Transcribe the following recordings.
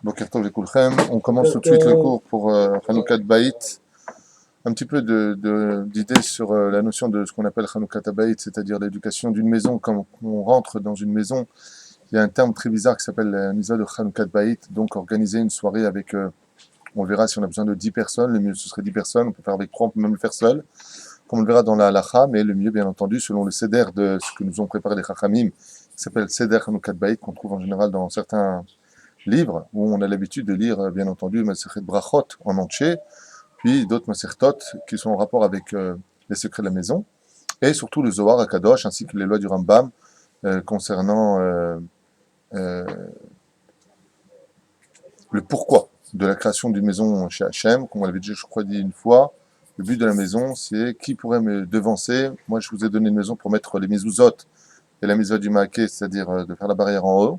Boker Tov Lekulchem. On commence tout de suite le cours pour Hanoukat Baït. Un petit peu d'idées sur la notion de ce qu'on appelle Hanoukat Baït, c'est-à-dire l'éducation d'une maison. Quand on rentre dans une maison, il y a un terme très bizarre qui s'appelle la mitzvah de Hanoukat Baït. Donc organiser une soirée avec, on verra si on a besoin de 10 personnes. Le mieux ce serait 10 personnes. On peut faire avec 3, on peut même le faire seul. Comme on le verra dans la halacha, mais le mieux bien entendu selon le seder de ce que nous ont préparé les Chachamim, qui s'appelle Seder Hanoukat Baït, qu'on trouve en général dans certains livres où on a l'habitude de lire, bien entendu, Masechet Brachot en entier, puis d'autres Masertot qui sont en rapport avec les secrets de la maison, et surtout le Zohar Akadosh, ainsi que les lois du Rambam concernant euh, le pourquoi de la création d'une maison chez Hachem, comme on l'avait déjà, je crois, dit une fois. Le but de la maison, c'est qui pourrait me devancer. Moi, je vous ai donné une maison pour mettre les mezuzot et la mitzvah du maaké, c'est-à-dire de faire la barrière en haut.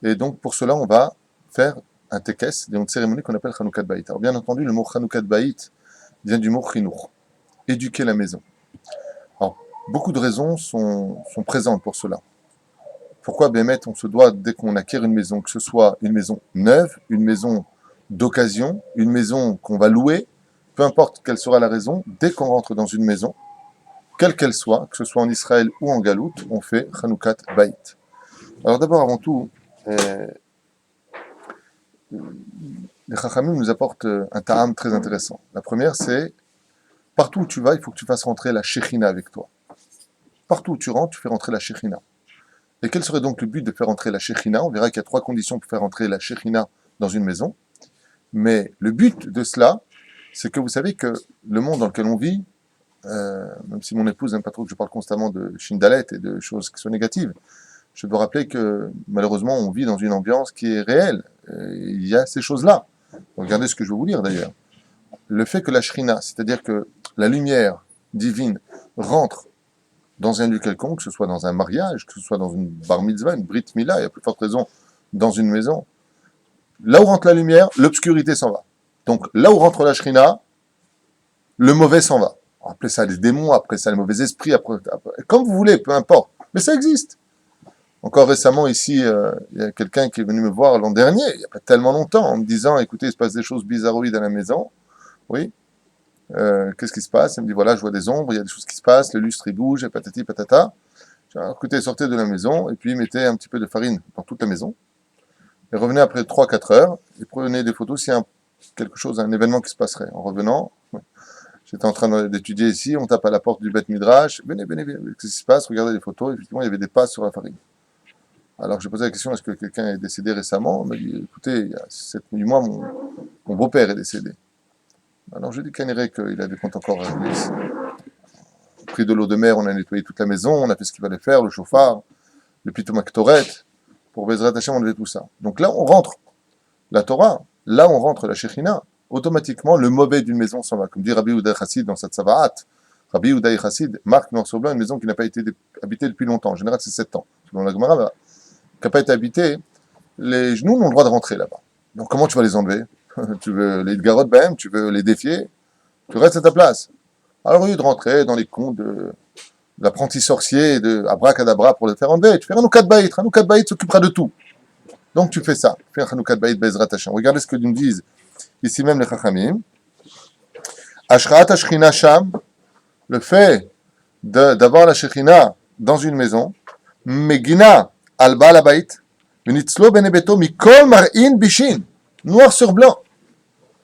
Et donc, pour cela, on va faire un tekes, une cérémonie qu'on appelle Hanoukat Baït. Alors, bien entendu, le mot Hanoukat Baït vient du mot chinour, éduquer la maison. Alors, beaucoup de raisons sont présentes pour cela. Pourquoi, Bémet, on se doit, dès qu'on acquiert une maison, que ce soit une maison neuve, une maison d'occasion, une maison qu'on va louer, peu importe quelle sera la raison, dès qu'on rentre dans une maison, quelle qu'elle soit, que ce soit en Israël ou en Galoute, on fait Hanoukat Baït. Alors d'abord, avant tout, les Chachamim nous apportent un ta'am très intéressant. La première, c'est partout où tu vas, il faut que tu fasses rentrer la Shechina avec toi. Partout où tu rentres, tu fais rentrer la Shechina. Et quel serait donc le but de faire rentrer la Shechina? On verra qu'il y a 3 conditions pour faire rentrer la Shechina dans une maison. Mais le but de cela, c'est que vous savez que le monde dans lequel on vit, même si mon épouse n'aime pas trop que je parle constamment de Shindalet et de choses qui sont négatives, je dois rappeler que malheureusement on vit dans une ambiance qui est réelle. Il y a ces choses-là. Regardez ce que je vais vous lire d'ailleurs. Le fait que la Shrina, c'est-à-dire que la lumière divine rentre dans un lieu quelconque, que ce soit dans un mariage, que ce soit dans une bar mitzvah, une brit mila, il y a plus forte raison dans une maison. Là où rentre la lumière, l'obscurité s'en va. Donc là où rentre la Shrina, le mauvais s'en va. Appelez ça les démons, après ça les mauvais esprits, après, comme vous voulez, peu importe. Mais ça existe. Encore récemment, ici, il y a quelqu'un qui est venu me voir l'an dernier, il n'y a pas tellement longtemps, en me disant, écoutez, il se passe des choses bizarroïdes à la maison. Oui. Qu'est-ce qui se passe? Il me dit, voilà, je vois des ombres, il y a des choses qui se passent, le lustre, il bouge, et patati patata. J'ai dit, écoutez, sortez de la maison, et puis mettez un petit peu de farine dans toute la maison. Et revenez après 3-4 heures, et prenez des photos s'il y a quelque chose, un événement qui se passerait. En revenant, j'étais en train d'étudier ici, on tape à la porte du Beth Midrash, venez, venez, venez, qu'est-ce qui se passe? Regardez les photos, effectivement, il y avait des passes sur la farine. Alors j'ai posé la question, est-ce que quelqu'un est décédé récemment? On m'a dit, écoutez, il y a 7-8 mois, mon beau-père est décédé. Alors je dis qu'il avait compte encore pris de l'eau de mer, on a nettoyé toute la maison, on a fait ce qu'il fallait faire, le chauffard, le pitomaktoret, pour Bezrat Hashem, on avait tout ça. Donc là, on rentre la Torah, là, on rentre la Shechina, automatiquement, le mauvais d'une maison s'en va. Comme dit Rabbi Uday Chassid dans sa Tzavaat, Rabbi Uday Chassid marque noir sur blanc une maison qui n'a pas été habitée depuis longtemps. En général, c'est 7 ans. Selon la Gemara, qui n'a pas été habitée, les genoux ont le droit de rentrer là-bas. Donc comment tu vas les enlever? Tu veux les garottes même, tu veux les défier, tu restes à ta place. Alors au lieu de rentrer dans les contes de l'apprenti sorcier, de abracadabra pour le faire enlever, tu fais Hanoukat Baït. Hanoukat Baït s'occupera de tout. Donc tu fais ça. Fais Hanoukat Baït Bezrat Hashem. Regardez ce que nous disent ici même les Chachamim. Ashraat Ashchina Sham, le fait d'avoir la Shechina dans une maison, Megina al Baal Baït, Venitzlo Benebeto Mikol Mar'in Bishin, noir sur blanc.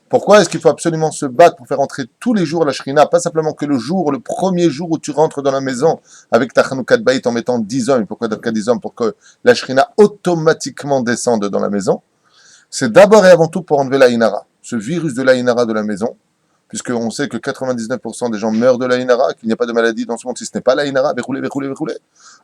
Pourquoi est-ce qu'il faut absolument se battre pour faire entrer tous les jours la Shrina, pas simplement que le premier jour où tu rentres dans la maison avec ta Hanoukat Baït en mettant 10 hommes, pourquoi d'abord 10 hommes, pour que la Shrina automatiquement descende dans la maison? C'est d'abord et avant tout pour enlever la Inara, ce virus de la Inara de la maison, puisqu'on sait que 99% des gens meurent de la Inara, qu'il n'y a pas de maladie dans ce monde si ce n'est pas la Inara, verroulé.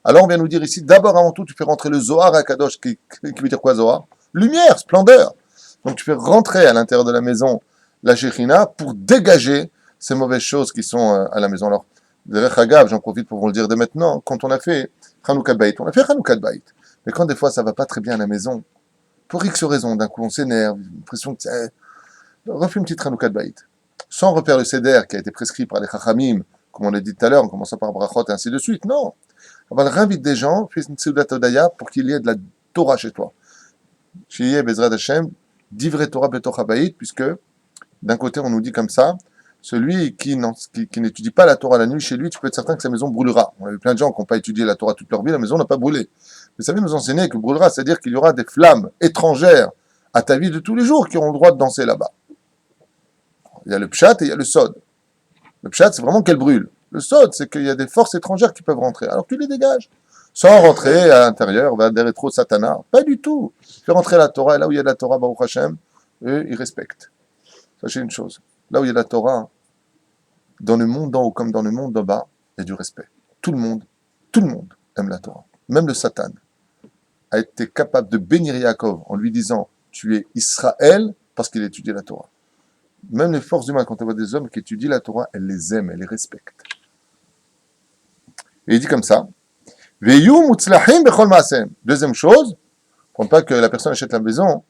Alors on vient nous dire ici, d'abord avant tout, tu fais rentrer le Zohar à Kadosh, qui veut dire quoi Zohar? Lumière, splendeur. Donc tu fais rentrer à l'intérieur de la maison la Shechina pour dégager ces mauvaises choses qui sont à la maison. Alors, derech Hagav, j'en profite pour vous le dire dès maintenant, quand on a fait Hanoukat Baït, on a fait Hanoukat Baït. Mais quand des fois ça va pas très bien à la maison, pour X raisons, d'un coup on s'énerve, l'impression que refais une petite Hanoukat Baït. Sans refaire le Seder qui a été prescrit par les Chachamim, comme on l'a dit tout à l'heure, en commençant par Brachot et ainsi de suite. Non. On va réinviter des gens, fais une Seudat Odaya pour qu'il y ait de la Torah chez toi. Shiye Bezrat Hashem, Divrei Torah Betoch Habayit, puisque d'un côté on nous dit comme ça, celui qui n'étudie pas la Torah la nuit chez lui, tu peux être certain que sa maison brûlera. On a eu plein de gens qui n'ont pas étudié la Torah toute leur vie, la maison n'a pas brûlé. Vous savez nous enseigner que brûlera, c'est-à-dire qu'il y aura des flammes étrangères à ta vie de tous les jours qui auront le droit de danser là-bas. Il y a le pshat et il y a le sod. Le pshat, c'est vraiment qu'elle brûle. Le sod, c'est qu'il y a des forces étrangères qui peuvent rentrer. Alors tu les dégages. Sans rentrer à l'intérieur, va des rétro satana. Pas du tout. Fais rentrer la Torah, et là où il y a de la Torah, Baruch Hashem, eux, ils respectent. Sachez une chose. Là où il y a de la Torah, dans le monde d'en haut comme dans le monde d'en bas, il y a du respect. Tout le monde aime la Torah. Même le Satan a été capable de bénir Yaakov en lui disant « Tu es Israël » parce qu'il étudie la Torah. Même les forces humaines, quand elles voient des hommes qui étudient la Torah, elles les aiment, elles les respectent. Et il dit comme ça, deuxième chose, pour ne pas que la personne achète la maison,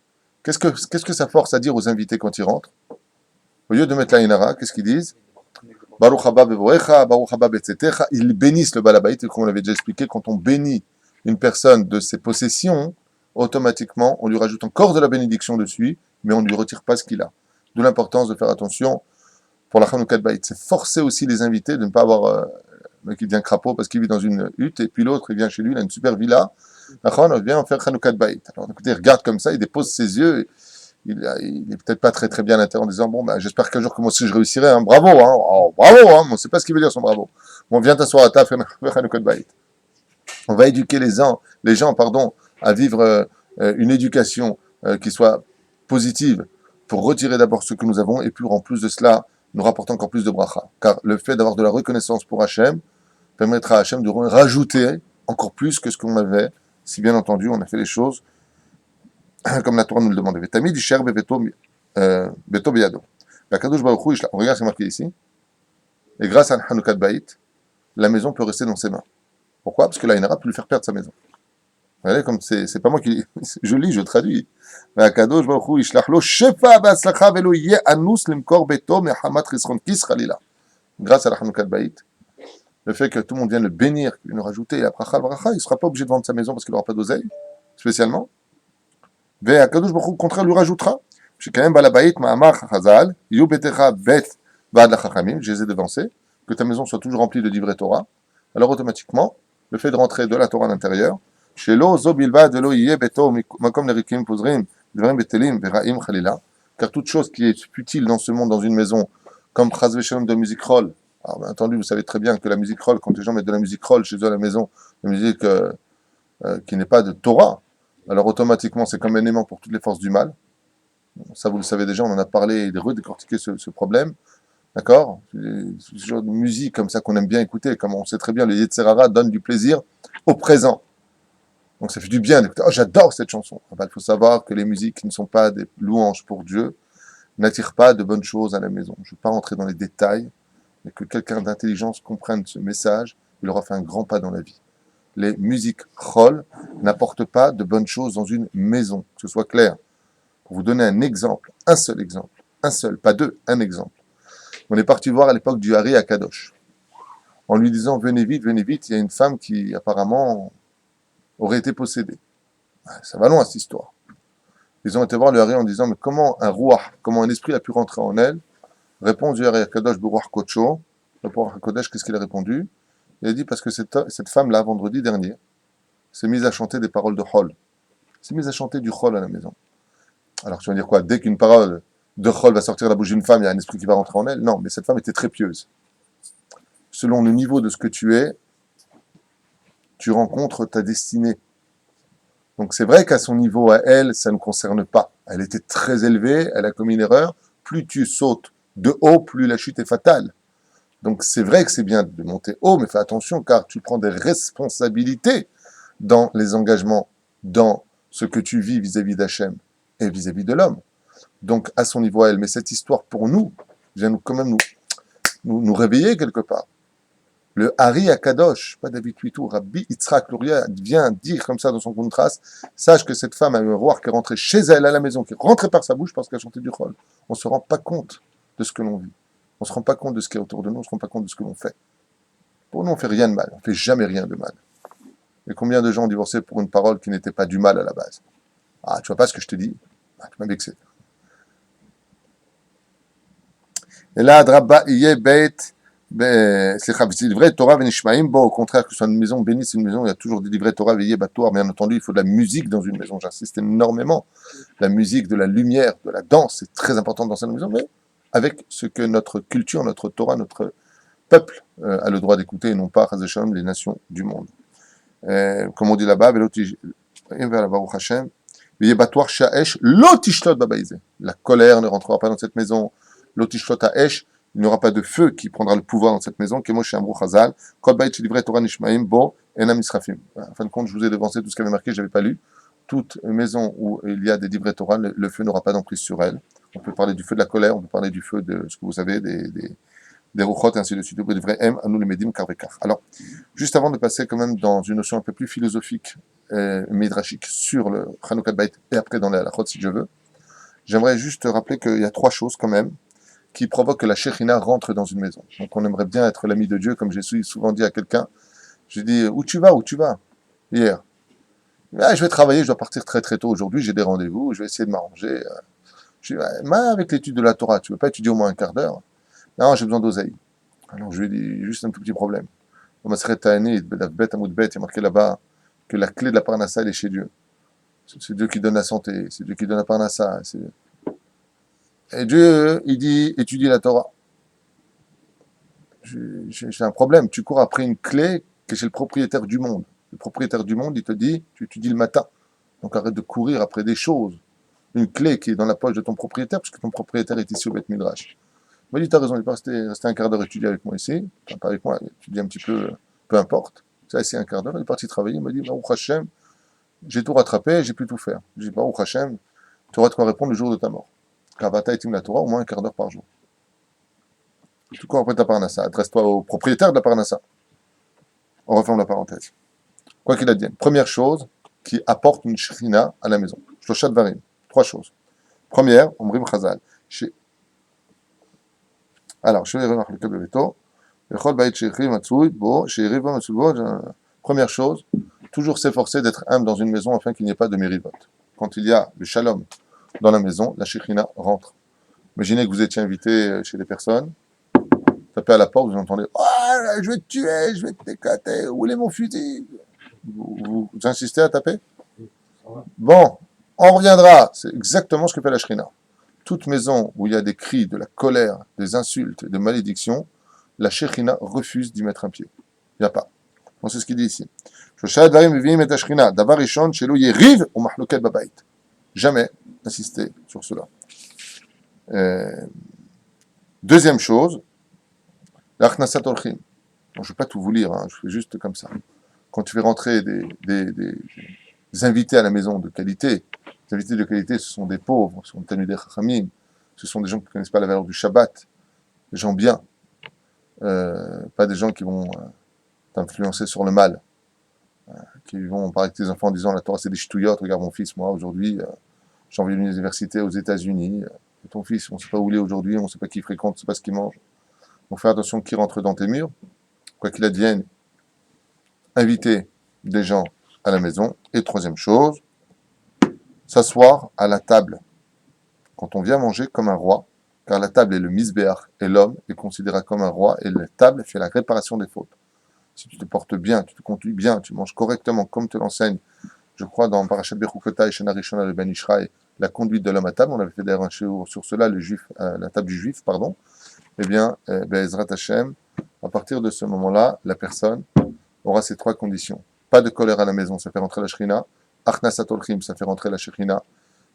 qu'est-ce que ça force à dire aux invités quand ils rentrent? Au lieu de mettre la inara, qu'est-ce qu'ils disent? Baruch haba bevorecha, Baruch haba betzetecha. Ils bénissent le balabait, et comme on l'avait déjà expliqué, quand on bénit une personne de ses possessions, automatiquement, on lui rajoute encore de la bénédiction dessus, mais on ne lui retire pas ce qu'il a. D'où l'importance de faire attention pour la Chanoukat Bait. C'est forcer aussi les invités de ne pas avoir le mec qui devient crapaud parce qu'il vit dans une hutte, et puis l'autre, il vient chez lui, il a une super villa. On vient faire Chanoukat Bait. Alors, écoutez, il regarde comme ça, il dépose ses yeux, il est peut-être pas très très bien à l'intérieur en disant bon ben j'espère qu'un jour que moi aussi je réussirai, hein. Bravo, hein, oh, bravo, hein, on sait pas ce qu'il veut dire son bravo. Bon, viens t'asseoir à table, faire Chanoukat Bait. On va éduquer les gens, à vivre une éducation qui soit positive pour retirer d'abord ce que nous avons et puis en plus de cela nous rapporter encore plus de bracha. Car le fait d'avoir de la reconnaissance pour Hachem permettra à Hachem de rajouter encore plus que ce qu'on avait, si bien entendu on a fait les choses comme la Torah nous le demandait. Vetamid isher beto beyado. La Kadosh Baruch Hu, on regarde, c'est marqué ici. Et grâce à Hanoukat Bait, la maison peut rester dans ses mains. Pourquoi? Parce que la Inara peut lui faire perdre sa maison. Vous voyez, comme c'est pas moi qui... Je lis, je traduis. והקדוש ברוך הוא ישלח לו שפע בהצלחה ולא יהיה אנוס למכור ביתו מחמת חסרון כיס חלילה. Grâce à la Hanoukat Bait, le fait que tout le monde vienne le bénir, qu'il nous rajoute la bracha, il ne sera pas obligé de vendre sa maison parce qu'il n'aura pas d'oseille, spécialement. והקדוש ברוך הוא, au contraire, lui rajoutera. שכאן בעל הבית מאמר חז"ל, יהיו ביתך בית ועד לחכמים, je les ai devancés, que ta maison soit toujours remplie de divrei Torah. Alors automatiquement, le fait de rentrer de la Torah à l'intérieur, שלא זו בלבד ולא יהיה ביתו מקום לריקים פוזרים, דברים בטלים ורעים חלילה, car toute chose qui est futile dans ce monde, dans une maison, comme Chaz Veshalom de musique roll. Alors bien entendu, vous savez très bien que la musique roll, quand les gens mettent de la musique roll chez eux à la maison, la musique qui n'est pas de Torah, alors automatiquement c'est comme un aimant pour toutes les forces du mal. Ça vous le savez déjà, on en a parlé et redécortiqué ce problème. D'accord? Ce genre de musique comme ça qu'on aime bien écouter, comme on sait très bien, le Yetzerara donne du plaisir au présent. Donc ça fait du bien d'écouter. Oh, j'adore cette chanson. Enfin, il faut savoir que les musiques qui ne sont pas des louanges pour Dieu n'attirent pas de bonnes choses à la maison. Je ne vais pas rentrer dans les détails, mais que quelqu'un d'intelligence comprenne ce message, il aura fait un grand pas dans la vie. Les musiques chol n'apportent pas de bonnes choses dans une maison, que ce soit clair. Pour vous donner un exemple, un seul, pas deux, un exemple. On est parti voir à l'époque du Hari à Kadosh, en lui disant venez vite, il y a une femme qui apparemment aurait été possédée. Ça va loin cette histoire. Ils ont été voir le Hari en disant mais comment un roi, comment un esprit a pu rentrer en elle? Réponse du Hari à Kadosh Beruach Kocho. Le Beruach Kodesh, qu'est-ce qu'il a répondu? Il a dit parce que cette femme-là, vendredi dernier, s'est mise à chanter des paroles de Chol. S'est mise à chanter du Chol à la maison. Alors tu vas dire quoi? Dès qu'une parole de Chol va sortir de la bouche d'une femme, il y a un esprit qui va rentrer en elle? Non, mais cette femme était très pieuse. Selon le niveau de ce que tu es, tu rencontres ta destinée. Donc c'est vrai qu'à son niveau, à elle, ça ne concerne pas. Elle était très élevée, elle a commis une erreur. Plus tu sautes de haut, plus la chute est fatale. Donc c'est vrai que c'est bien de monter haut, mais fais attention car tu prends des responsabilités dans les engagements, dans ce que tu vis vis-à-vis d'Hachem et vis-à-vis de l'homme. Donc à son niveau à elle. Mais cette histoire pour nous vient quand même nous réveiller quelque part. Le Hari à Kadosh, pas David Huitou, Rabbi Yitzhak Luria vient dire comme ça dans son contraste, sache que cette femme a eu un roi qui est rentré chez elle à la maison, qui est rentré par sa bouche parce qu'elle chantait du Chol. On ne se rend pas compte de ce que l'on vit. On ne se rend pas compte de ce qui est autour de nous, on ne se rend pas compte de ce que l'on fait. Pour nous, on ne fait rien de mal, on ne fait jamais rien de mal. Et combien de gens ont divorcé pour une parole qui n'était pas du mal à la base? Ah, tu vois pas ce que je te dis? Ah, tu m'as vexé. Et là, Drabba, Iye, Beit, c'est livré Torah Venishmaim. Bon, au contraire, que ce soit une maison bénie, c'est une maison, il y a toujours des livrets Torah, Veillé, Batoir. Bien entendu, il faut de la musique dans une maison. J'insiste énormément. La musique, de la lumière, de la danse, c'est très important dans cette maison, mais avec ce que notre culture, notre Torah, notre peuple a le droit d'écouter et non pas, Chazé les nations du monde. Comme on dit là-bas, Baruch Hashem, la colère ne rentrera pas dans cette maison. Lotishlot Haesh, il n'y aura pas de feu qui prendra le pouvoir dans cette maison. Kemo Shamru Chazal, Kol Bait Shelivrei Torah Nishmaim, Bo, Enam Israfim. En fin de compte, je vous ai devancé tout ce qui avait marqué, je n'avais pas lu. Toute maison où il y a des livrets Torah, le feu n'aura pas d'emprise sur elle. On peut parler du feu de la colère, on peut parler du feu de ce que vous savez, des rouchot et ainsi de suite. Des vrais M, à nous les médim, karvekar. Alors, juste avant de passer quand même dans une notion un peu plus philosophique, midrashique, sur le Chanukah Bait et après dans les halachot si je veux, j'aimerais juste rappeler qu'il y a trois choses quand même qui provoquent que la Shekhinah rentre dans une maison. Donc on aimerait bien être l'ami de Dieu, comme j'ai souvent dit à quelqu'un. J'ai dit, où tu vas hier. Ah, je vais travailler, je dois partir très très tôt aujourd'hui, j'ai des rendez-vous, je vais essayer de m'arranger. Je dis, avec l'étude de la Torah, tu ne veux pas étudier au moins un quart d'heure? Non, j'ai besoin d'oseille. Alors je lui ai dit, juste un tout petit problème. Dans ma Maseret Ta'anit, il y a marqué là-bas que la clé de la Parnassa, elle est chez Dieu. C'est Dieu qui donne la santé, c'est Dieu qui donne la Parnassa. Et Dieu, il dit, étudie la Torah. J'ai un problème. Tu cours après une clé qui est chez le propriétaire du monde. Le propriétaire du monde, il te dit, tu étudies le matin. Donc arrête de courir après des choses. Une clé qui est dans la poche de ton propriétaire, puisque ton propriétaire est ici au Beth Midrash. Il m'a dit, tu as raison, il est resté un quart d'heure étudier avec moi ici. Enfin, pas avec moi, étudier un petit peu importe. Ça, c'est un quart d'heure, il est parti travailler. Il m'a dit, Baruch Hashem, j'ai tout rattrapé, j'ai pu tout faire. J'ai dit, Baruch Hashem, tu auras de quoi répondre le jour de ta mort. Kavata et Tim la Torah, au moins un quart d'heure par jour. Tu cours après ta Parnassa. Adresse-toi au propriétaire de la Parnassa. On referme la parenthèse. Quoi qu'il advienne. Première chose qui apporte une shrina à la maison. Shloshat Varim. Trois choses. Première, Omrim Chazal. Alors, première chose, toujours s'efforcer d'être humble dans une maison afin qu'il n'y ait pas de mérivote. Quand il y a le shalom dans la maison, la shrina rentre. Imaginez que vous étiez invité chez des personnes, tapez à la porte, vous entendez « Oh, je vais te tuer, je vais te décater, où est mon fusil ?» vous insistez à taper? Bon, on reviendra. C'est exactement ce que fait la shrina. Toute maison où il y a des cris, de la colère, des insultes, des malédictions, la Shekhinah refuse d'y mettre un pied. Il n'y a pas. Bon, c'est ce qu'il dit ici. Jamais insister sur cela. Deuxième chose, l'achnasat orchim. Bon, je ne vais pas tout vous lire, hein, je fais juste comme ça. Quand tu fais rentrer des invités à la maison de qualité, les invités de qualité, ce sont des pauvres, ce sont des Talmidei Chachamim, ce sont des gens qui ne connaissent pas la valeur du Shabbat, des gens bien, pas des gens qui vont t'influencer sur le mal, qui vont parler avec tes enfants en disant la Torah c'est des ch'touillottes, regarde mon fils, moi aujourd'hui j'ai envie d'une université aux États-Unis, ton fils on ne sait pas où il est aujourd'hui, on ne sait pas qui il fréquente, on ne sait pas ce qu'il mange. Donc fais attention qui rentre dans tes murs, quoi qu'il advienne, inviter des gens à la maison. Et troisième chose, s'asseoir à la table quand on vient manger comme un roi, car la table est le misbéach et l'homme est considéré comme un roi et la table fait la réparation des fautes. Si tu te portes bien, tu te conduis bien, tu manges correctement comme te l'enseigne, je crois dans Parashat Bechukota et Shana Rishona le Ben Ishraï, la conduite de l'homme à table, on avait fait d'ailleurs un shiur sur cela, la table du juif, pardon, eh bien, Be'ezrat Hashem, à partir de ce moment-là, la personne aura ces trois conditions. Pas de colère à la maison, ça fait rentrer la shrina. Achnasat olchim, ça fait rentrer la shrina.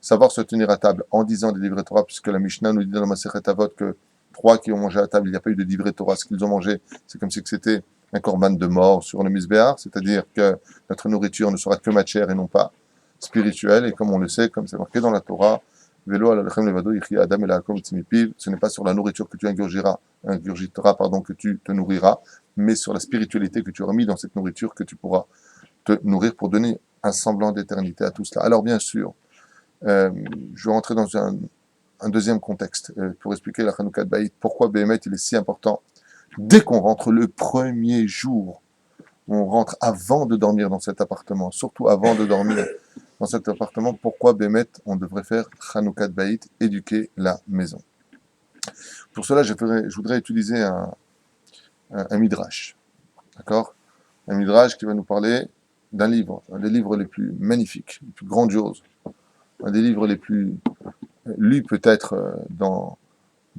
Savoir se tenir à table en disant des livrets Torah, puisque la Mishnah nous dit dans la Masechet Avot que trois qui ont mangé à table, il n'y a pas eu de livrets Torah. Ce qu'ils ont mangé, c'est comme si c'était un korban de mort sur le misbéar, c'est-à-dire que notre nourriture ne sera que matière et non pas spirituelle. Et comme on le sait, comme c'est marqué dans la Torah, Velo alalchem levado yichya adam el ha'akom tzimipiv, ce n'est pas sur la nourriture que tu ingurgiteras, que tu te nourriras, mais sur la spiritualité que tu auras mis dans cette nourriture que tu pourras te nourrir pour donner un semblant d'éternité à tout cela. Alors bien sûr, je vais rentrer dans un deuxième contexte pour expliquer la Chanukah Baït, pourquoi Béhémet il est si important. Dès qu'on rentre le premier jour, on rentre avant de dormir dans cet appartement, surtout avant de dormir, dans cet appartement, pourquoi Bémet, on devrait faire Hanoukat Baït, éduquer la maison. Pour cela, je voudrais utiliser un midrash, d'accord? Un midrash qui va nous parler d'un livre, un des livres les plus magnifiques, les plus grandioses, un des livres les plus lus peut-être dans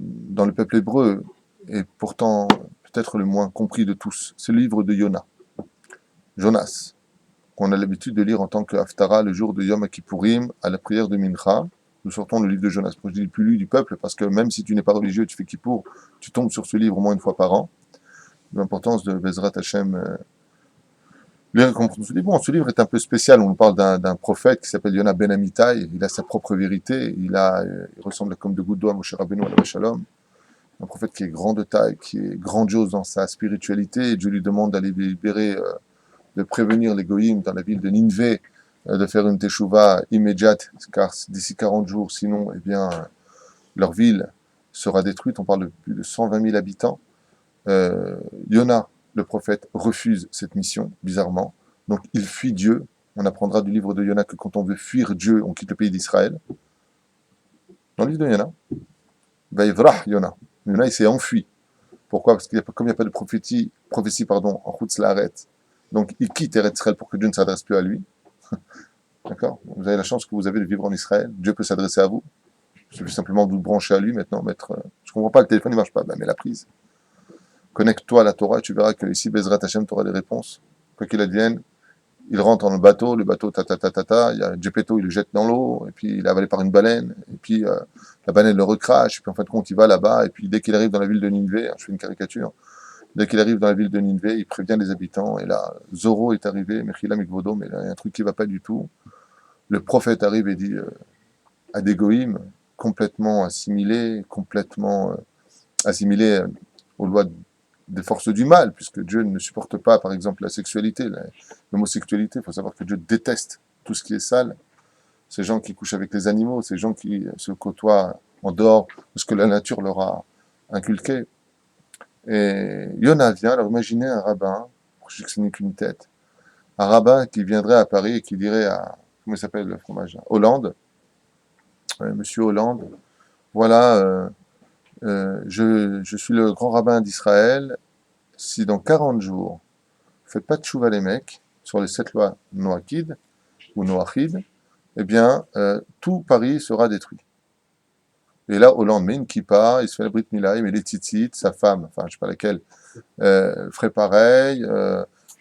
le peuple hébreu, et pourtant peut-être le moins compris de tous. C'est le livre de Jonas, qu'on a l'habitude de lire en tant que Haftara le jour de Yom Kippourim à la prière de Mincha. Nous sortons le livre de Jonas. Je dis le plus lu du peuple parce que même si tu n'es pas religieux, tu fais Kippour, tu tombes sur ce livre au moins une fois par an. L'importance de Bezrat Hashem. Bon, ce livre est un peu spécial. On nous parle d'un prophète qui s'appelle Yonah Ben Amittai. Il a sa propre vérité. Il ressemble comme de gouttes d'eau à Moshe Rabbeinu à la Shalom. Un prophète qui est grand de taille, qui est grandiose dans sa spiritualité. Et Dieu lui demande d'aller libérer, de prévenir les goïms dans la ville de Ninvé, de faire une teshuva immédiate, car d'ici 40 jours, sinon, eh bien, leur ville sera détruite. On parle de plus de 120 000 habitants. Yonah, le prophète, refuse cette mission, bizarrement. Donc, il fuit Dieu. On apprendra du livre de Yonah que quand on veut fuir Dieu, on quitte le pays d'Israël. Dans le livre de Yonah, Vaïvrah Yonah. Yonah, il s'est enfui. Pourquoi? Parce qu'il comme il n'y a pas de prophétie en Chutz La'aret, donc il quitte Eretz Israël pour que Dieu ne s'adresse plus à lui. D'accord? Vous avez la chance que vous avez de vivre en Israël. Dieu peut s'adresser à vous. Il suffit simplement de vous brancher à lui maintenant. Je comprends pas, le téléphone ne marche pas. Ben, mets la prise. Connecte-toi à la Torah et tu verras que ici, Bezrat Hashem, tu auras des réponses. Quoi qu'il advienne, il rentre dans le bateau il y a Gepetto, il le jette dans l'eau, et puis il est avalé par une baleine, et puis la baleine le recrache, et puis en fin de compte, il va là-bas, et puis dès qu'il arrive dans la ville de Ninvé, je fais une caricature, dès qu'il arrive dans la ville de Ninvé, il prévient les habitants, et là, Zoro est arrivé, Mechila Mikvodo, mais là, il y a un truc qui va pas du tout. Le prophète arrive et dit à des goïms, complètement assimilés, aux lois des forces du mal, puisque Dieu ne supporte pas, par exemple, la sexualité, l'homosexualité. Il faut savoir que Dieu déteste tout ce qui est sale. Ces gens qui couchent avec les animaux, ces gens qui se côtoient en dehors de ce que la nature leur a inculqué. Et Yonah vient, alors imaginez un rabbin, je sais que ce n'est qu'une tête, un rabbin qui viendrait à Paris et qui dirait à, comment il s'appelle le fromage, Hollande, monsieur Hollande, voilà, je suis le grand rabbin d'Israël, si dans 40 jours, faites pas de chouva les mecs, sur les 7 lois Noachid, ou Noachid, eh bien, tout Paris sera détruit. Et là, Hollande met une kippa, il se fait la Brit Mila, il met les tzitzit, sa femme, enfin, je sais pas laquelle, ferait pareil,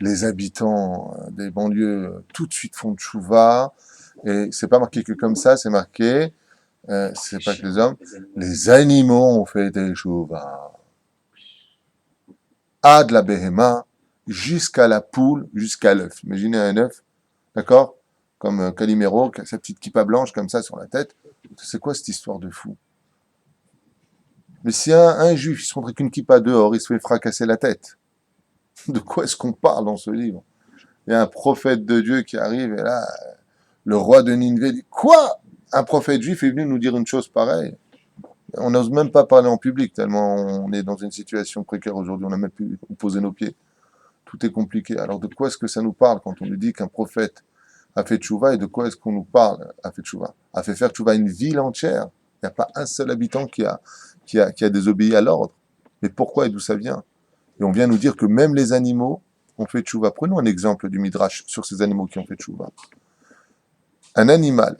les habitants des banlieues tout de suite font de chouva, et c'est pas marqué que comme ça, c'est marqué, c'est pas que les hommes, les animaux ont fait des chouva. De la behema, jusqu'à la poule, jusqu'à l'œuf. Imaginez un œuf, d'accord? Comme Calimero, qui a sa petite kippa blanche comme ça sur la tête. C'est quoi cette histoire de fou? Mais si un juif il se montrait qu'une kippa dehors, il se fait fracasser la tête. De quoi est-ce qu'on parle dans ce livre? Il y a un prophète de Dieu qui arrive et là, le roi de Nineveh dit quoi? Un prophète juif est venu nous dire une chose pareille. On n'ose même pas parler en public tellement on est dans une situation précaire aujourd'hui, on n'a même plus où poser nos pieds. Tout est compliqué. Alors de quoi est-ce que ça nous parle quand on nous dit qu'un prophète a fait tchouva, et de quoi est-ce qu'on nous parle a fait tchouva? A fait faire tchouva une ville entière. Il n'y a pas un seul habitant qui a désobéi à l'ordre. Mais pourquoi et d'où ça vient? Et on vient nous dire que même les animaux ont fait tchouva. Prenons un exemple du Midrash sur ces animaux qui ont fait tchouva. Un animal,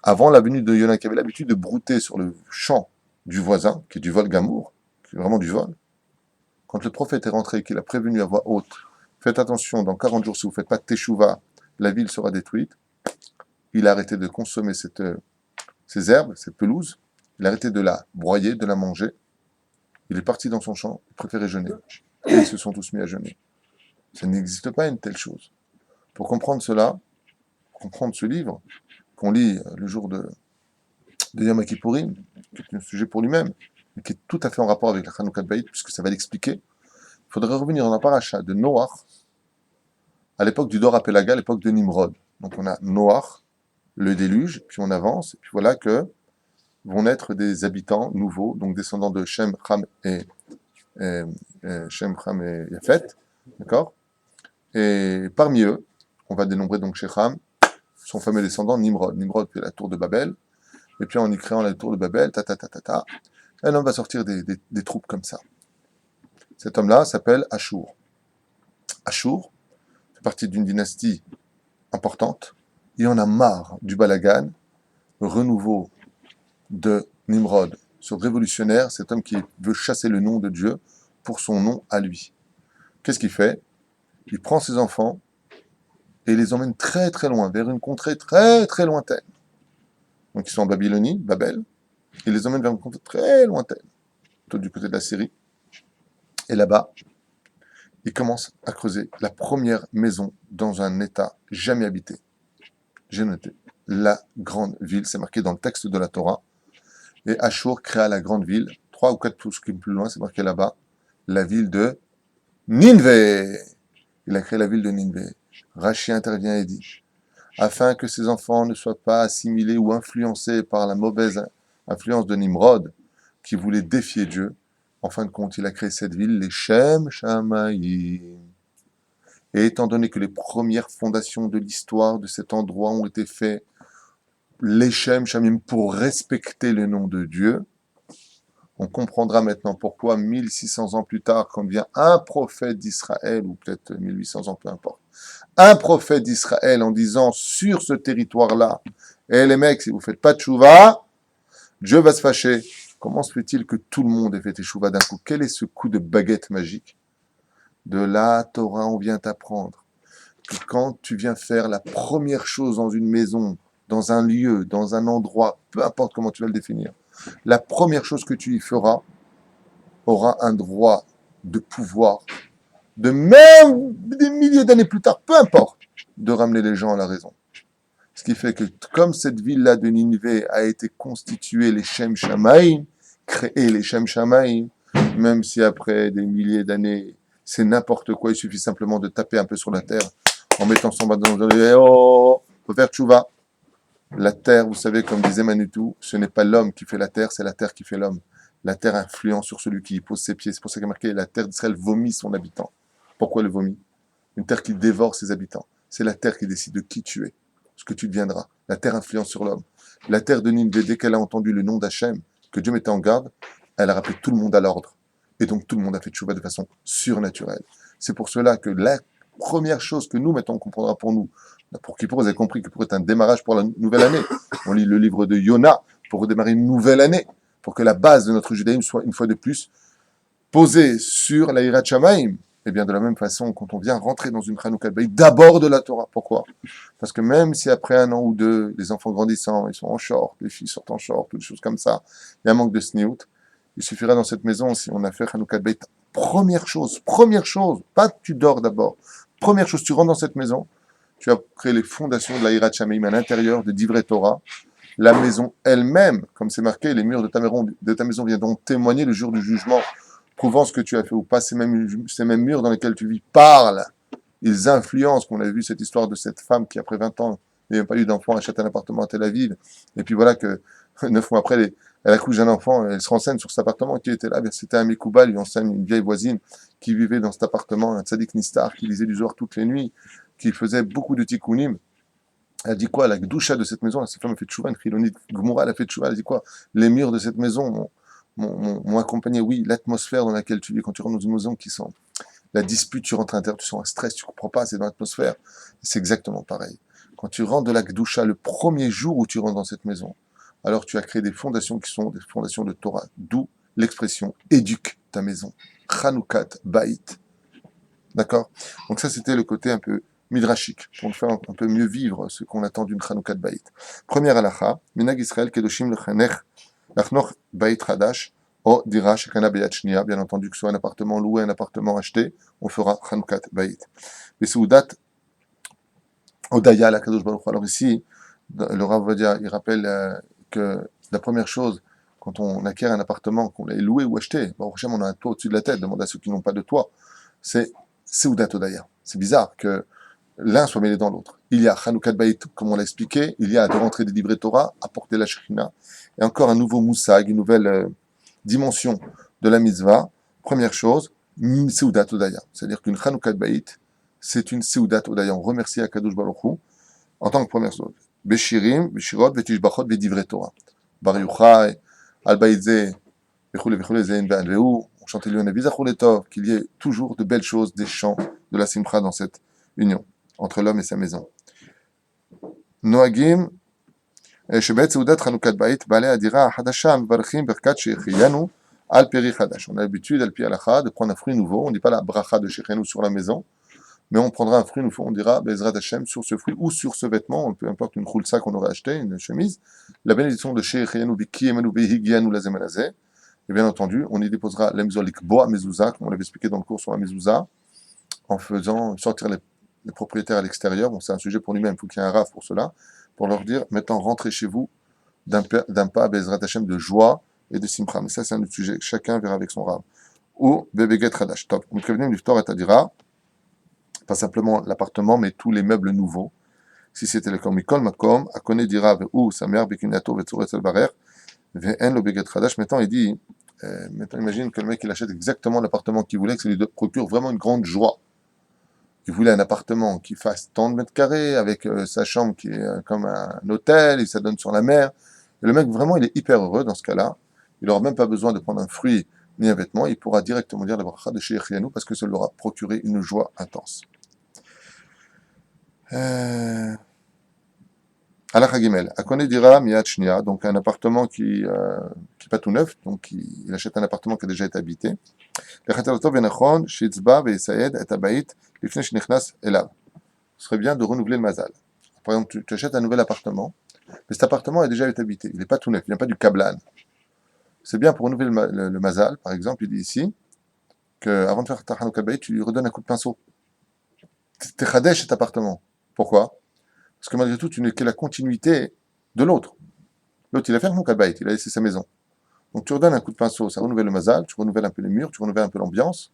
avant la venue de Yonah, qui avait l'habitude de brouter sur le champ du voisin, qui est du vol gamour, qui est vraiment du vol, quand le prophète est rentré et qu'il a prévenu à voix haute, faites attention, dans 40 jours, si vous ne faites pas de teshuva, la ville sera détruite, il a arrêté de consommer ces herbes, cette pelouse, il a arrêté de la broyer, de la manger, il est parti dans son champ, il préférait jeûner. Et ils se sont tous mis à jeûner. Ça n'existe pas une telle chose. Pour comprendre cela, pour comprendre ce livre, qu'on lit le jour de Yom Kippourim, qui est un sujet pour lui-même, mais qui est tout à fait en rapport avec la Hanoukat Baït, puisque ça va l'expliquer, il faudrait revenir dans la paracha de Noach, à l'époque du Dor Apelaga, à l'époque de Nimrod. Donc on a Noach, le déluge, puis on avance, et puis voilà que vont naître des habitants nouveaux, donc descendants de Shem, Ham et Shem, Ham et Yafet, d'accord? Et parmi eux, on va dénombrer donc Shechem, son fameux descendant Nimrod. Nimrod fait la tour de Babel, et puis en y créant la tour de Babel, un homme va sortir des troupes comme ça. Cet homme-là s'appelle Ashur. Ashur fait partie d'une dynastie importante, et on a marre du balagan, le renouveau de Nimrod, ce révolutionnaire, cet homme qui veut chasser le nom de Dieu pour son nom à lui. Qu'est-ce qu'il fait? Il prend ses enfants et les emmène très très loin, vers une contrée très très lointaine. Donc ils sont en Babylonie, Babel, il les emmène vers une contrée très lointaine, plutôt du côté de la Syrie. Et là-bas, il commence à creuser la première maison dans un état jamais habité. J'ai noté. La grande ville, c'est marqué dans le texte de la Torah. Et Ashur créa la grande ville, 3 ou 4 pouces plus loin, c'est marqué là-bas, la ville de Ninvé. Il a créé la ville de Ninvé. Rachi intervient et dit, afin que ses enfants ne soient pas assimilés ou influencés par la mauvaise influence de Nimrod, qui voulait défier Dieu, en fin de compte, il a créé cette ville, les Shem Shamayim. Et étant donné que les premières fondations de l'histoire de cet endroit ont été faites, les Shem Shamayim, pour respecter le nom de Dieu, on comprendra maintenant pourquoi 1600 ans plus tard, quand vient un prophète d'Israël, ou peut-être 1800 ans, peu importe, un prophète d'Israël en disant sur ce territoire-là, les mecs, si vous ne faites pas de tchouva, Dieu va se fâcher. Comment se fait-il que tout le monde ait fait tchouva d'un coup? Quel est ce coup de baguette magique? De la Torah, on vient t'apprendre que quand tu viens faire la première chose dans une maison, dans un lieu, dans un endroit, peu importe comment tu vas le définir, la première chose que tu y feras aura un droit de pouvoir, de même des milliers d'années plus tard, peu importe, de ramener les gens à la raison. Ce qui fait que comme cette ville-là de Nineveh a été constituée, les Shem Shamaim, créé les Shem Shamaim, même si après des milliers d'années, c'est n'importe quoi, il suffit simplement de taper un peu sur la terre en mettant son bâton dans le oh, faut faire tchouva. La terre, vous savez, comme disait Manitou, ce n'est pas l'homme qui fait la terre, c'est la terre qui fait l'homme. La terre influence sur celui qui y pose ses pieds. C'est pour ça qu'il y a marqué la terre d'Israël vomit son habitant. Pourquoi le vomit? Une terre qui dévore ses habitants. C'est la terre qui décide de qui tu es, ce que tu deviendras. La terre influence sur l'homme. La terre de Nineveh, dès qu'elle a entendu le nom d'Hachem, que Dieu mettait en garde, elle a rappelé tout le monde à l'ordre. Et donc tout le monde a fait tchouva de façon surnaturelle. C'est pour cela que la première chose que nous, maintenant, on comprendra pour nous, pour Kippour, vous avez compris que pour être un démarrage pour la nouvelle année. On lit le livre de Yona pour redémarrer une nouvelle année, pour que la base de notre judaïsme soit une fois de plus posée sur la Hirat Shamaim. Et bien de la même façon, quand on vient rentrer dans une Chanukah Bayit, d'abord de la Torah. Pourquoi? Parce que même si après un an ou deux, les enfants grandissant, ils sont en short, les filles sortent en short, toutes des choses comme ça, il y a un manque de sniout, il suffira dans cette maison, si on a fait Chanukah Bayit, première chose, pas que tu dors d'abord, première chose, tu rentres dans cette maison, tu as créé les fondations de la Hirat Shamaim à l'intérieur de Divrei Torah. La maison elle-même, comme c'est marqué, les murs de ta maison viendront témoigner le jour du jugement, prouvant ce que tu as fait ou pas. Ces mêmes murs dans lesquels tu vis parlent. Ils influencent, comme on a vu cette histoire de cette femme qui, après 20 ans, n'avait pas eu d'enfant, achète un appartement à Tel Aviv. Et puis voilà que 9 mois après, elle accouche d'un enfant, elle se renseigne sur cet appartement qui était là. C'était un Mekouba, lui enseigne une vieille voisine qui vivait dans cet appartement, un tzaddik Nistar, qui lisait du Zohar toutes les nuits, qui faisait beaucoup de tikkunim. Elle dit quoi? La gdoucha de cette maison, cette femme a fait tchouva, une chilonite Gmoura, elle a fait tchouva, elle dit quoi? Les murs de cette maison m'ont accompagné, oui, l'atmosphère dans laquelle tu vis, quand tu rentres dans une maison qui sent la dispute, tu rentres à l'intérieur, tu sens un stress, tu comprends pas, c'est dans l'atmosphère. C'est exactement pareil. Quand tu rentres de la gdoucha, le premier jour où tu rentres dans cette maison, alors tu as créé des fondations qui sont des fondations de Torah, d'où l'expression éduque ta maison. Chanoukat Baït. D'accord? Donc ça, c'était le côté un peu midrashique, pour faire un peu mieux vivre ce qu'on attend d'une Chanoukat Baït. Première halakha, Minag Israël Kedoshim Lechanech Lachnoch Baït Hadash O Dira Shekana Beyat Shnia. Bien entendu, que ce soit un appartement loué, un appartement acheté, on fera Chanoukat Baït. Les Soudat Odaya la Kadosh Baruch. Alors ici, le Rav Vadia, il rappelle que la première chose, quand on acquiert un appartement, qu'on l'ait loué ou acheté, bon, on a un toit au-dessus de la tête, demande à ceux qui n'ont pas de toit, c'est Seudat Odaya. C'est bizarre que l'un soit mêlé dans l'autre. Il y a Chanoukat Bayit, comme on l'a expliqué, il y a de rentrer des livrets Torah, apporter la Shekhinah, et encore un nouveau moussag, une nouvelle dimension de la mitzvah. Première chose, Seudat Odaya. C'est-à-dire qu'une Chanoukat Bayit, c'est une Seudat Odaya. On remercie Akadosh Baruch Hu en tant que première chose. Beshirim, Beshirot, Betishbachot, Bedivre Torah. Bar Yochai, Al Baïdze, Bechule, Bechule, Zein, Ben Veu, on chantait Lyon Nebizachou Tov, qu'il y ait toujours de belles choses, des chants, de la simcha dans cette union entre l'homme et sa maison. Noagim, שבעת סעודת חנוכת בית, בעלי הדירה החדשה מברכים ברכת שהחיינו על פרי חדש. On a l'habitude, al pi halacha, de prendre un fruit nouveau. On ne dit pas la bracha de Shechenu sur la maison, mais on prendra un fruit nouveau. On dira Bezrat Hashem sur ce fruit ou sur ce vêtement, peu importe une khulsa qu'on aurait acheté, une chemise. La bénédiction de Shechenu Bikiyemenu Behigianu Lazemanazeh. Et bien entendu, on y déposera l'emzolik boa mezouza, comme on l'avait expliqué dans le cours sur la mezouza, en faisant sortir les propriétaires à l'extérieur. Bon, c'est un sujet pour lui-même, il faut qu'il y ait un raf pour cela, pour leur dire, maintenant rentrez chez vous d'un pas, Bezrat Hashem, de joie et de simcha. Mais ça, c'est un autre sujet, chacun verra avec son raf. Ou Bebeget Hadash. Top. On prévenait l'iftor et Adira, pas simplement l'appartement, mais tous les meubles nouveaux. Si c'était le cas, Mikol Makom, Akone Dira, ou sa mère, Bekinato, Vetsuret Barer, Ve'en lo Beget Hadash. Maintenant, il dit, maintenant, imagine que le mec, il achète exactement l'appartement qu'il voulait, que ça lui procure vraiment une grande joie. Il voulait un appartement qui fasse tant de mètres carrés, avec sa chambre qui est comme un hôtel, et ça donne sur la mer. Et le mec, vraiment, il est hyper heureux dans ce cas-là. Il n'aura même pas besoin de prendre un fruit ni un vêtement. Il pourra directement dire la bracha de Sheikh Yanou parce que ça lui aura procuré une joie intense. Alakha Gimel. Akone dira miyad shnia, donc un appartement qui n'est pas tout neuf, donc il achète un appartement qui a déjà été habité. Ce serait bien de renouveler le mazal. Par exemple, tu achètes un nouvel appartement, mais cet appartement a déjà été habité. Il n'est pas tout neuf, il n'y a pas du kablan. C'est bien pour renouveler le mazal, par exemple, il dit ici, qu'avant de faire ta Hanouka Bayit, tu lui redonnes un coup de pinceau. Tu chadesh cet appartement. Pourquoi? Parce que malgré tout, tu n'es que la continuité de l'autre. L'autre, il a fait Hanouka Bayit, il a laissé sa maison. Donc tu redonnes un coup de pinceau, ça renouvelle le mazal, tu renouvelles un peu les murs, tu renouvelles un peu l'ambiance.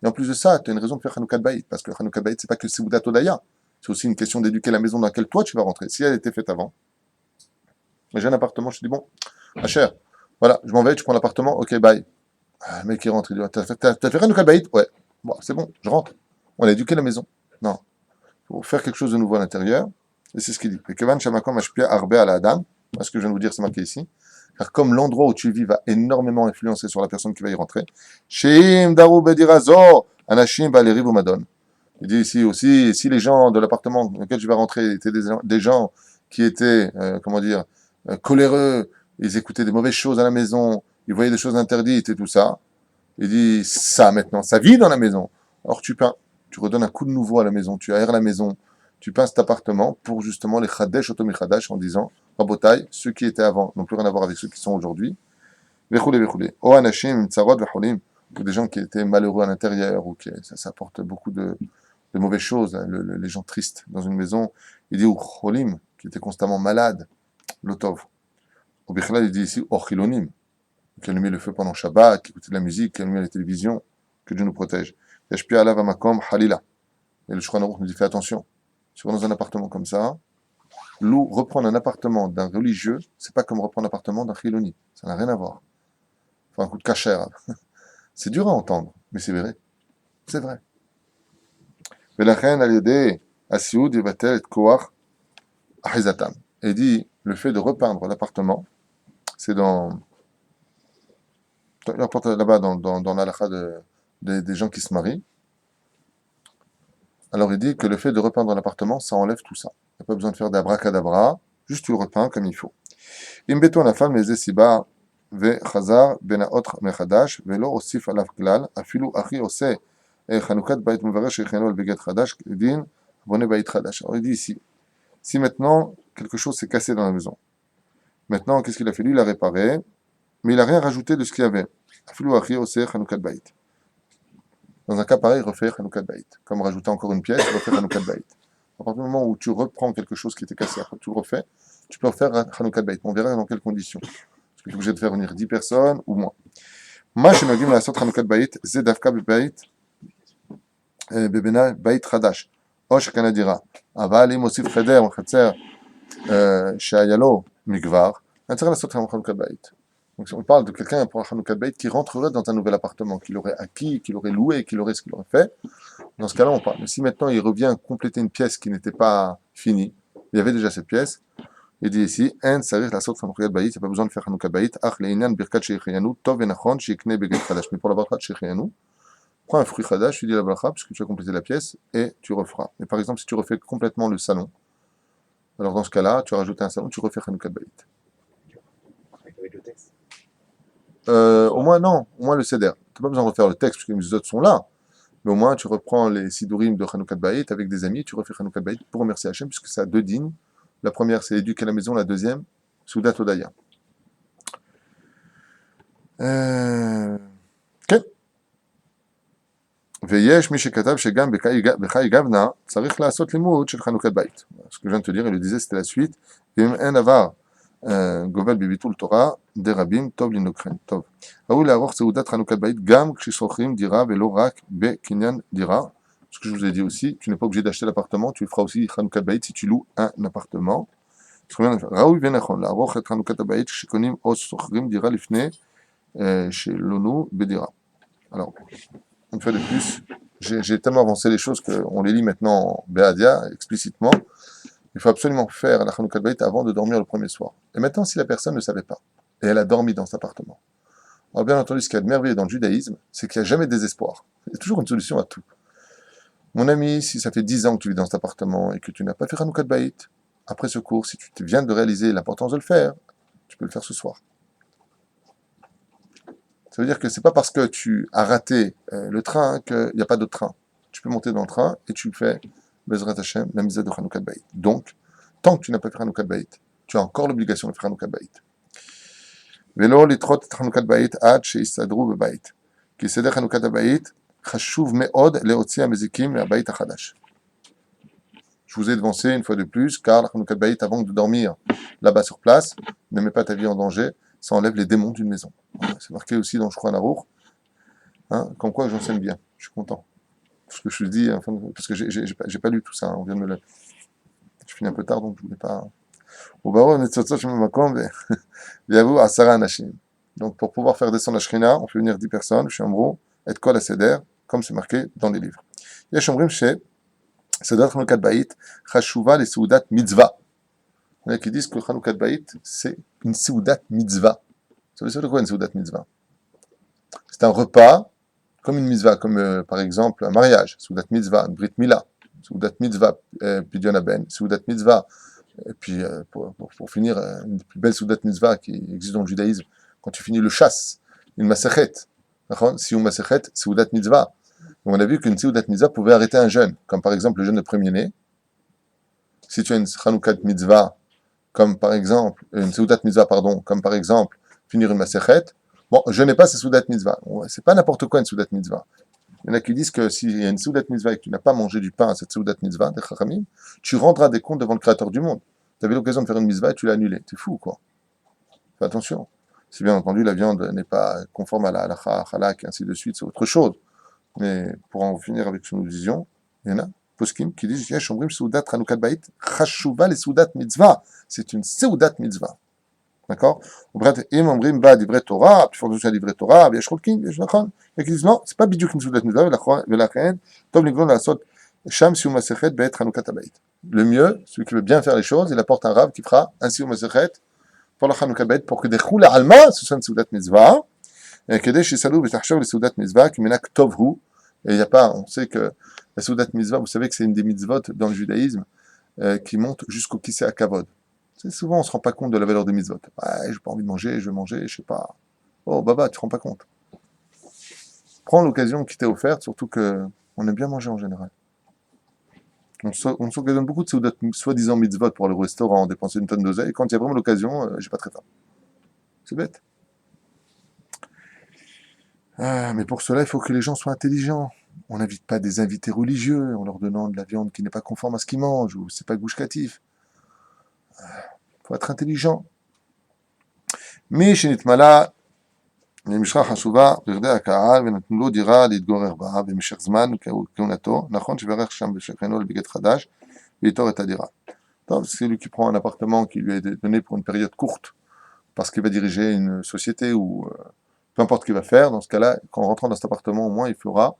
Et en plus de ça, tu as une raison de faire Hanouka Bayit, parce que Hanouka Bayit, c'est pas que Seudat Odaya. C'est aussi une question d'éduquer la maison dans laquelle toi tu vas rentrer. Si elle était faite avant, j'ai un appartement, je te dis bon, cher, voilà, je m'en vais, tu prends l'appartement, ok, bye. Ah, le mec il rentre, il dit t'as fait Hanouka Bayit? Ouais, bon, c'est bon, je rentre. On a éduqué la maison. Non, il faut faire quelque chose de nouveau à l'intérieur, et c'est ce qu'il dit. Et Kevan Shamakom Ashpia Arbe à la Adam, ce que je viens de vous dire, c'est marqué ici. Car comme l'endroit où tu vis va énormément influencer sur la personne qui va y rentrer, Sheim Daru Bedirazo, Anashim Baleriv ou Madon. Il dit ici aussi, si les gens de l'appartement dans lequel tu vas rentrer étaient des gens qui étaient, coléreux, ils écoutaient des mauvaises choses à la maison, ils voyaient des choses interdites et tout ça, il dit ça maintenant, ça vit dans la maison. Alors tu peins, tu redonnes un coup de nouveau à la maison, tu aères la maison, tu peins cet appartement pour justement les Chadesh, Otomi Chadash, en disant Rabotai, ceux qui étaient avant n'ont plus rien à voir avec ceux qui sont aujourd'hui. Vechoulé, vechoulé. O Anashim, Tsarot, Vecholim, ou des gens qui étaient malheureux à l'intérieur, ou qui, ça apporte beaucoup de mauvaises choses, hein, les gens tristes dans une maison. Il dit ou Cholim, qui étaient constamment malades, Lotov. Au Bichlal, il dit ici Orchilonim, qui allumait le feu pendant Shabbat, qui écoutait de la musique, qui allumait la télévision, que Dieu nous protège. Yashpi Alav Amakom Halila. Et le Shulchan Aruch nous dit fais attention. Si on est dans un appartement comme ça, reprendre un appartement d'un religieux, c'est pas comme reprendre l'appartement d'un chiloni. Ça n'a rien à voir. Il faut un coup de cachère. C'est dur à entendre, mais c'est vrai. C'est vrai. Et dit, le fait de repeindre l'appartement, c'est là-bas dans l'halakha des gens qui se marient. Alors il dit que le fait de repeindre l'appartement, ça enlève tout ça. Il n'y a pas besoin de faire d'abracadabra, juste tu le repeins comme il faut. Imbeto la femme les esiba ve chazar benaot mechadash velo osif alav klal afilu achi ose chanukat bait mevaresh shechenu al beget chadash din boné bait chadash. Alors il dit ici, si maintenant quelque chose s'est cassé dans la maison, maintenant qu'est-ce qu'il a fait? Lui il a réparé, mais il n'a rien rajouté de ce qu'il y avait. Afilu achi ose chanukat bait. Dans un cas pareil, il refait chanukat bait. Comme rajouter encore une pièce, il refait chanukat bait. À partir du moment où tu reprends quelque chose qui était cassé, après tu le refais, tu peux refaire un Hanouka Beit. On verra dans quelles conditions. Parce que tu es obligé de faire venir 10 personnes ou moins. Ma shenogim la sot Hanouka Beit, ze davka bebeit, bebena beit chadash. Osh kanadira. Aval im osif cheder, chatzer, shayalo, migvar. Intérêt la sot Hanouka Beit. Donc on parle de quelqu'un pour Hanouka Beit qui rentrerait dans un nouvel appartement, qu'il aurait acquis, qu'il aurait loué, qu'il aurait ce qu'il aurait fait. Dans ce cas-là, on parle. Mais si maintenant il revient compléter une pièce qui n'était pas finie, Il y avait déjà cette pièce. Il dit ici, En sarich la sot Hanoukat Bayit, il n'y a pas besoin de faire Hanoukat Bayit, Ach le'inyan birkat sheyichayanu, tov venachon sheyikne beget chadash. Mais pour la bracha de sheyichayanu, prends un fruit chadash, tu dis la bracha, parce que tu as complété la pièce, et tu referas. Mais par exemple, si tu refais complètement le salon, alors dans ce cas-là, tu as rajouté un salon, tu refais Hanoukat Bayit. Avec le texte. Au moins, non, au moins le seder. Tu n'as pas besoin de refaire le texte, parce que les autres sont là. Mais au moins, tu reprends les sidurim de Hanoukat Bayit avec des amis, tu refais Hanoukat Bayit pour remercier Hachem, puisque ça a deux dînes. La première, c'est éduquer la maison, la deuxième, Soudat Odaya. כן. ויש מי שכתב שגם בחי גבנה צריך לעשות לימוד של חנוכת בית. Ce que je viens de te dire, il le disait, c'était la suite. ואם אין עבר גובל בביטול תורה, דרבים, טוב לנוקחן. טוב. ראוי לערוך סעודת חנוכת בית גם כששוכרים דירה ולא רק בקניין דירה. Ce que je vous ai dit aussi, tu n'es pas obligé d'acheter l'appartement, tu feras aussi חנוכת בית si tu loues un appartement. ראוי ונכון לערוך את חנוכת הבית כשקונים או שוכרים דירה לפני שלונו בדירה. Alors, une fois de plus, j'ai tellement avancé les choses qu'on les lit maintenant en Be'adia, explicitement. Il faut absolument faire la Hanoukat Bayit avant de dormir le premier soir. Et maintenant, si la personne ne savait pas, et elle a dormi dans cet appartement, alors bien entendu, ce qu'il y a de merveilleux dans le judaïsme, c'est qu'il n'y a jamais de désespoir. Il y a toujours une solution à tout. Mon ami, si ça fait 10 ans que tu vis dans cet appartement et que tu n'as pas fait Hanoukat Bayit, après ce cours, si tu viens de réaliser l'importance de le faire, tu peux le faire ce soir. Ça veut dire que c'est pas parce que tu as raté le train qu'il n'y a pas d'autre train. Tu peux monter dans le train et tu fais Bezrat Hashem, la misère de Hanoukat Bayit. Donc, tant que tu n'as pas fait Hanoukat Bayit, tu as encore l'obligation de faire Hanoukat Bayit. Velo litrot Hanoukat Bayit ad sheistadru bebayit. Ki seder Hanoukat Bayit chashuv me'od leotzi hamezikim me'abayit hachadash. Je vous ai devancé une fois de plus, car la Hanoukat Bayit, avant de dormir là-bas sur place, ne met pas ta vie en danger, ça enlève les démons d'une maison. C'est marqué aussi dans, je crois, Narour, hein, comme quoi j'enseigne bien, je suis content. Ce que je dis, enfin, parce que j'ai pas lu tout ça, hein, on vient de me le... Je finis un peu tard, donc je voulais pas... Donc pour pouvoir faire descendre la Shrina, on fait venir 10 personnes, Shambro, et Kol Seder, comme c'est marqué dans les livres. Il y a Shambrim chez Seder Hanoukat Bayit, Chashuva les Soudat Mitzvah. Il y en a qui disent que Hanoukat Bayit, c'est une Soudat Mitzvah. Vous savez quoi une Soudat Mitzvah? C'est un repas, comme une mitzvah, comme par exemple un mariage, Soudat Mitzvah, une Brit Mila, Soudat Mitzvah, Pidyon Aben, Soudat Mitzvah, et puis pour finir, une des plus belles Soudat Mitzvah qui existe dans le judaïsme, quand tu finis le chasse, une Masechet, si on Masechet, Soudat Mitzvah. On a vu qu'une Soudat Mitzvah pouvait arrêter un jeûne, comme par exemple le jeûne de premier-né. Si tu as une Hanoukat Mitzvah, comme par exemple, une Soudat Mitzvah, pardon, comme par exemple, finir une Masechet, bon, je n'ai pas ces Soudat Mitzvah. C'est pas n'importe quoi une Soudat Mitzvah. Il y en a qui disent que s'il y a une Soudat Mitzvah et que tu n'as pas mangé du pain à cette Soudat Mitzvah, des Chachamim, tu rendras des comptes devant le Créateur du monde. Tu avais l'occasion de faire une Mitzvah et tu l'as annulée. T'es fou, quoi. Fais attention. Si bien entendu la viande n'est pas conforme à la halakha, halak, et ainsi de suite, c'est autre chose. Mais pour en finir avec ce que nous disions, il y en a, poskim, qui disent Yesh omrim Soudat Hanoukat Bayit, chashuva les Soudat Mitzvah. C'est une Soudat Mitzvah. D'accord? Im omrim ba divrei Torah, plus fort de ça divrei Torah, yesh cholkim, yesh nachon. Et qui disent non, c'est pas bidiuk une Soudat Mitzvah, velachen, tov liglon la sot, sham siu masechet be'et Hanoukat Bayit. Le mieux, celui qui veut bien faire les choses, il apporte un rab qui fera un siu masechet pour la Hanoukat Bayit, pour que des choule alma, ce soit une Soudat Mitzvah, et que des shisalou betachshav les Soudat Mitzvah, qui menak tovhu, et il n'y a pas, on sait que la Soudat Mitzvah, vous savez que c'est une des mitzvot dans le judaïsme, qui monte jusqu'au Kisei HaKavod. C'est souvent, on ne se rend pas compte de la valeur des mitzvot. Ouais, j'ai pas envie de manger, je vais manger, je sais pas. Oh, baba, tu te rends pas compte. Prends l'occasion qui t'est offerte, surtout que on aime bien manger en général. On s'occasionne beaucoup de soi-disant mitzvot pour aller au restaurant, dépenser une tonne d'oseille, et quand il y a vraiment l'occasion, j'ai pas très faim. C'est bête. Ah, mais pour cela, il faut que les gens soient intelligents. On n'invite pas des invités religieux en leur donnant de la viande qui n'est pas conforme à ce qu'ils mangent, ou c'est pas gouchkatif. Il faut être intelligent. מי שנתמלא למשחה חשובה בכדי הקהל ונתנו לו דירה להתגורר בה במשך זמן כהונתו, נכון שברך שם בשכנו לבגד חדש ויתור את הדירה. Donc, c'est lui qui prend un appartement qui lui est donné pour une période courte parce qu'il va diriger une société ou peu importe ce qu'il va faire, dans ce cas-là, quand on rentre dans cet appartement, au moins il fera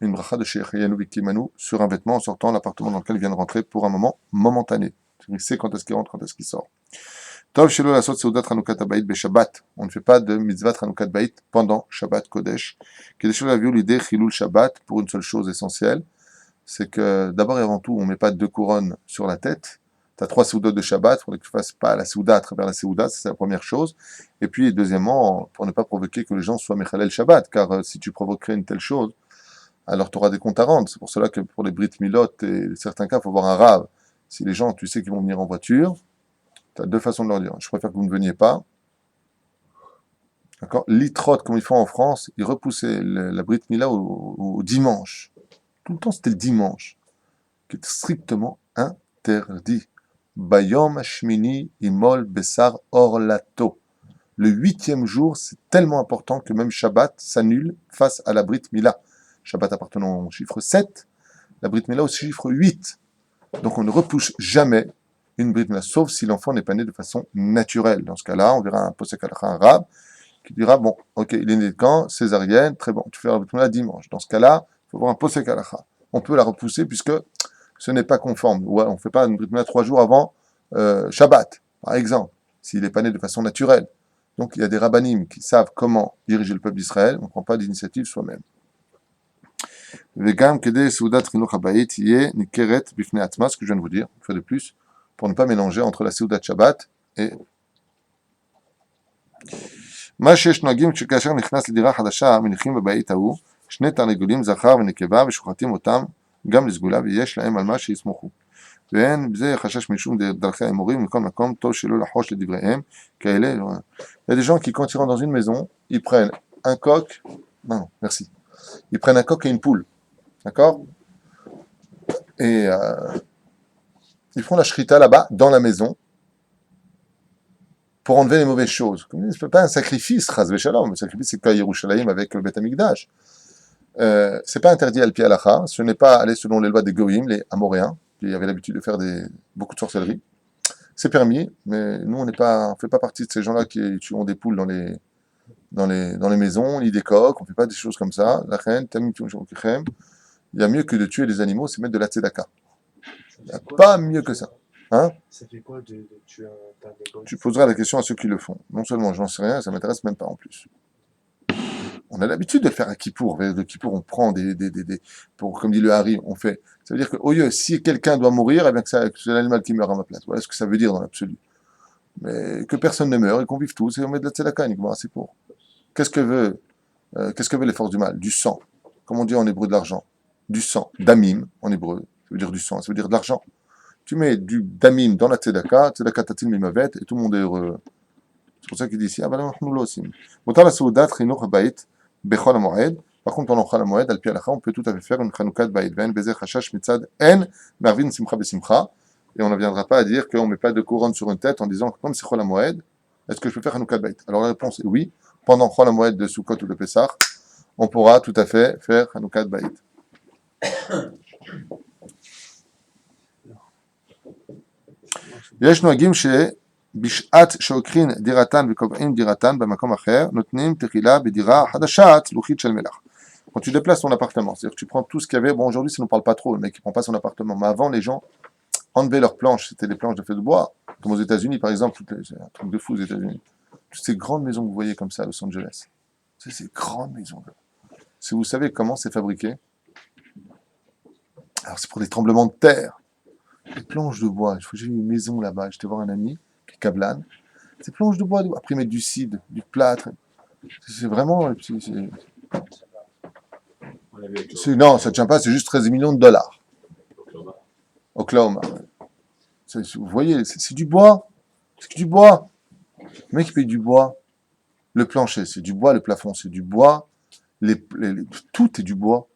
une bracha de Sheikh Yanou Vikimanu sur un vêtement en sortant de l'appartement dans lequel il vient de rentrer pour un moment momentané. Il sait quand est-ce qu'il rentre, quand est-ce qu'il sort. Tov shelo lasot seudat Hanoukat Habayit beshabbat. On ne fait pas de mitzvah Hanoukat Bayit pendant Shabbat Kodesh. Kedesh l'aviou l'idée chilul Shabbat pour une seule chose essentielle, c'est que d'abord et avant tout, on ne met pas deux couronnes sur la tête. Tu as 3 seoudas de Shabbat, il faudrait que tu ne fasses pas la seouda à travers la seouda, c'est la première chose. Et puis, deuxièmement, pour ne pas provoquer que les gens soient Mechalel Shabbat, car si tu provoquerais une telle chose, alors tu auras des comptes à rendre. C'est pour cela que pour les Brit Milot et certains cas, il faut avoir un rave. Si les gens, tu sais qu'ils vont venir en voiture, tu as deux façons de leur dire. Je préfère que vous ne veniez pas. D'accord. L'itrot, comme ils font en France, ils repoussaient la Brit Mila au dimanche. Tout le temps, c'était le dimanche, qui est strictement interdit. Bayom Hashmini Imol Bessar Orlato. Le 8e jour, c'est tellement important que même Shabbat s'annule face à la Brit Mila. Shabbat appartenant au chiffre 7, la Brit Mila au chiffre 8. Donc on ne repousse jamais une Brit Mila, sauf si l'enfant n'est pas né de façon naturelle. Dans ce cas-là, on verra un posek halakha arabe qui dira, bon, ok, il est né de quand? Césarienne, très bon, tu fais la Brit Mila dimanche. Dans ce cas-là, il faut voir un posek halakha. On peut la repousser puisque ce n'est pas conforme. Ouais, on ne fait pas une Brit Mila 3 jours avant Shabbat, par exemple, s'il n'est pas né de façon naturelle. Donc il y a des rabbanim qui savent comment diriger le peuple d'Israël, on ne prend pas d'initiative soi-même. Vegam kede seudat chinuch habayit yeh nikeret bifnei atzma, ce que je viens de vous dire, une fois de plus, pour ne pas mélanger entre la seudat Shabbat et מה שיש נוהגים שכאשר נכנס לדירה חדשה מניחים בבית ההוא שני תרנגולים זכר ונקבה ושוחטים אותם גם לסגולה ויש להם על מה שיסמוכו. ואין בזה חשש משום דרכי האמורים מכל מקום טוב שלא לחוש לדבריהם כאלה. Il y a des gens qui quand ils rentrent dans une maison ils prennent un coq, non merci, ils prennent un coq et une poule, d'accord, et ils font la shrita là-bas dans la maison pour enlever les mauvaises choses. Ce n'est pas un sacrifice, Chaz v'Shalom. Le sacrifice, c'est qu'à Yerushalayim avec le Beth Amikdash. C'est pas interdit al pi halacha. Ce n'est pas aller selon les lois des Goïm, les Amoréens, qui avaient l'habitude de faire beaucoup de sorcellerie. C'est permis, mais nous, on ne fait pas partie de ces gens-là qui tuent des poules dans les maisons, ni des coqs. On ne fait pas des choses comme ça. Il y a mieux que de tuer des animaux, c'est mettre de la tzedaka. Il n'y a pas mieux que ça. Hein? Ça fait quoi de tuer un tarnégon? Tu poseras la question à ceux qui le font. Non seulement j'en sais rien, ça m'intéresse même pas en plus. On a l'habitude de le faire à Kippour. De Kippour, on prend comme dit le Hari, on fait. Ça veut dire qu'au lieu, si quelqu'un doit mourir, eh bien que c'est l'animal qui meurt à ma place. Voilà ce que ça veut dire dans l'absolu. Mais que personne ne meure et qu'on vive tous et on met de la tzedaka uniquement, c'est pour. Qu'est-ce que veut les forces du mal? Du sang. Comme on dit en hébreu de l'argent. Du sang. Damim, en hébreu. Ça veut dire du sang, ça veut dire de l'argent. Tu mets du damim dans la tzedaka tatil mimavet, et tout le monde est heureux. C'est pour ça qu'il dit ici, ah ben non, nous l'osim. Motar la soudat, chinuch habayit, bechol hamoed. Par contre, pendant chol hamoed, al pi halacha, on peut tout à fait faire une chanoukat bayit. Ven bezer chashash mitzad en, marvin simcha besimcha. Et on ne viendra pas à dire qu'on ne met pas de couronne sur une tête en disant, comme c'est chol hamoed, est-ce que je peux faire chanoukat bayit? Alors la réponse est oui. Pendant chol hamoed de Sukkot ou de Pessah, on pourra tout à fait faire chanoukat bayit. יש נוהגים שבשעת שעוקרין דירתן וקובעים דירתן במקום אחר, נותנים תחילה בדירה חדשה צלוחית של מלח. Quand tu déplaces ton appartement, c'est-à-dire que tu prends tout ce qu'il y avait, bon aujourd'hui ça ne parle pas trop, le mec qui ne prend pas son appartement, mais avant les gens enlevaient leurs planches, c'était des planches de feu de bois, comme aux États-Unis par exemple, c'est un truc de fou aux États-Unis. Toutes ces grandes maisons que vous voyez comme ça à Los Angeles, c'est ces grandes maisons-là. Si vous savez comment c'est fabriqué, alors c'est pour les tremblements de terre. Des planches de bois. J'ai une maison là-bas. J'étais voir un ami qui est Kablan. Ces planches de bois. Après, ils mettent du cide, du plâtre. C'est vraiment. Non, ça ne tient pas. C'est juste 13 millions de dollars. Oklahoma. Vous voyez, c'est du bois. C'est du bois. Le mec, il paye du bois. Le plancher, c'est du bois. Le plafond, c'est du bois. Tout est du bois.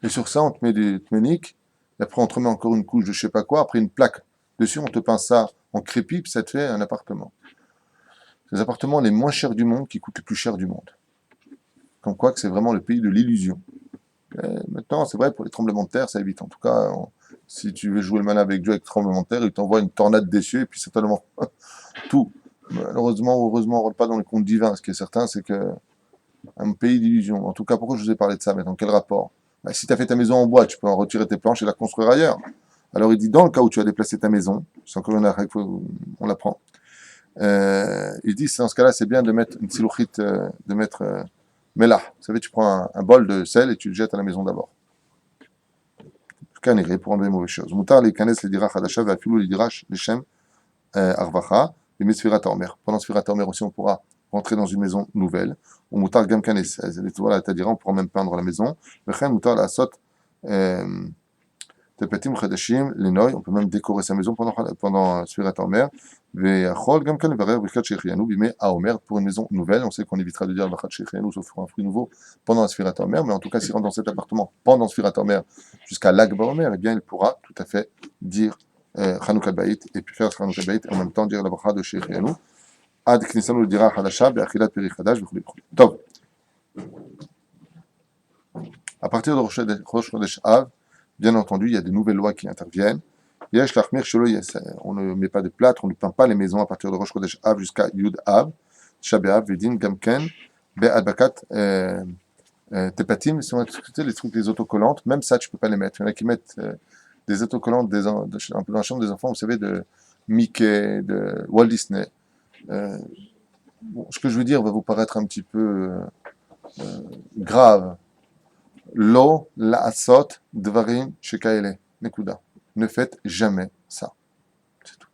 Et sur ça, on te met des tmeniques. Et après, on te remet encore une couche de je sais pas quoi. Après, une plaque dessus, on te peint ça en crépi, puis ça te fait un appartement. C'est les appartements les moins chers du monde qui coûtent les plus cher du monde. Comme quoi que c'est vraiment le pays de l'illusion. Et maintenant, c'est vrai, pour les tremblements de terre, ça évite. En tout cas, si tu veux jouer le malin avec Dieu avec tremblement de terre, il t'envoie une tornade des cieux, et puis c'est tellement tout. Malheureusement ou heureusement, on ne rentre pas dans le compte divin. Ce qui est certain, c'est que un pays d'illusion. En tout cas, pourquoi je vous ai parlé de ça? Mais dans quel rapport? Si tu as fait ta maison en bois, tu peux en retirer tes planches et la construire ailleurs. Alors il dit, dans le cas où tu as déplacé ta maison, c'est encore une règle, on l'apprend, il dit, dans ce cas-là, c'est bien de mettre une silouchite, de mettre mélah. Vous savez, tu prends un bol de sel et tu le jettes à la maison d'abord. Caniré pour enlever les mauvaises choses. Moutar les kanes les dirach hadasha va filou les dirach les shem arvacha et met sfirat omer. Pendant sfirat omer aussi, on pourra rentrer dans une maison nouvelle. Ou moutar gam kanes. Voilà, c'est-à-dire on pourra même peindre la maison. Vechem moutar la sot tepetim chadashim lenoy. On peut même décorer sa maison pendant sfirat omer. Ve'achol gam kan verer b'chat shechianu bimei haomer pour une maison nouvelle. On sait qu'on évitera de dire b'chat shechianu sauf pour un fruit nouveau pendant la sfirat omer. Mais en tout cas, s'il rentre dans cet appartement pendant sfirat omer jusqu'à Lag Baomer, eh bien, il pourra tout à fait dire Chanukah Baït et puis faire Chanukah Baït et en même temps dire la bracha de Shechianu. Ad Knisanu le dira Hadasha, Be'achilat Peri Chadash, B'chuli B'chuli. Donc, à partir de Rosh Chodesh Av, bien entendu, il y a des nouvelles lois qui interviennent. Yesh Lachmir Shelo, on ne met pas de plâtre, on ne peint pas les maisons à partir de Rosh Chodesh Av jusqu'à Yud Av, Shabbat Vedin, Gamken, Be'adbakat, Tepatim, si on a discuté les trucs, les autocollantes, même ça, tu peux pas les mettre. Il y en a qui mettent des autocollantes un peu dans la chambre des enfants, vous savez, de Mickey, de Walt Disney. Bon, ce que je veux dire va vous paraître un petit peu grave. Lo la'asot dvarim shekaele. Nekuda. Ne faites jamais ça. C'est tout.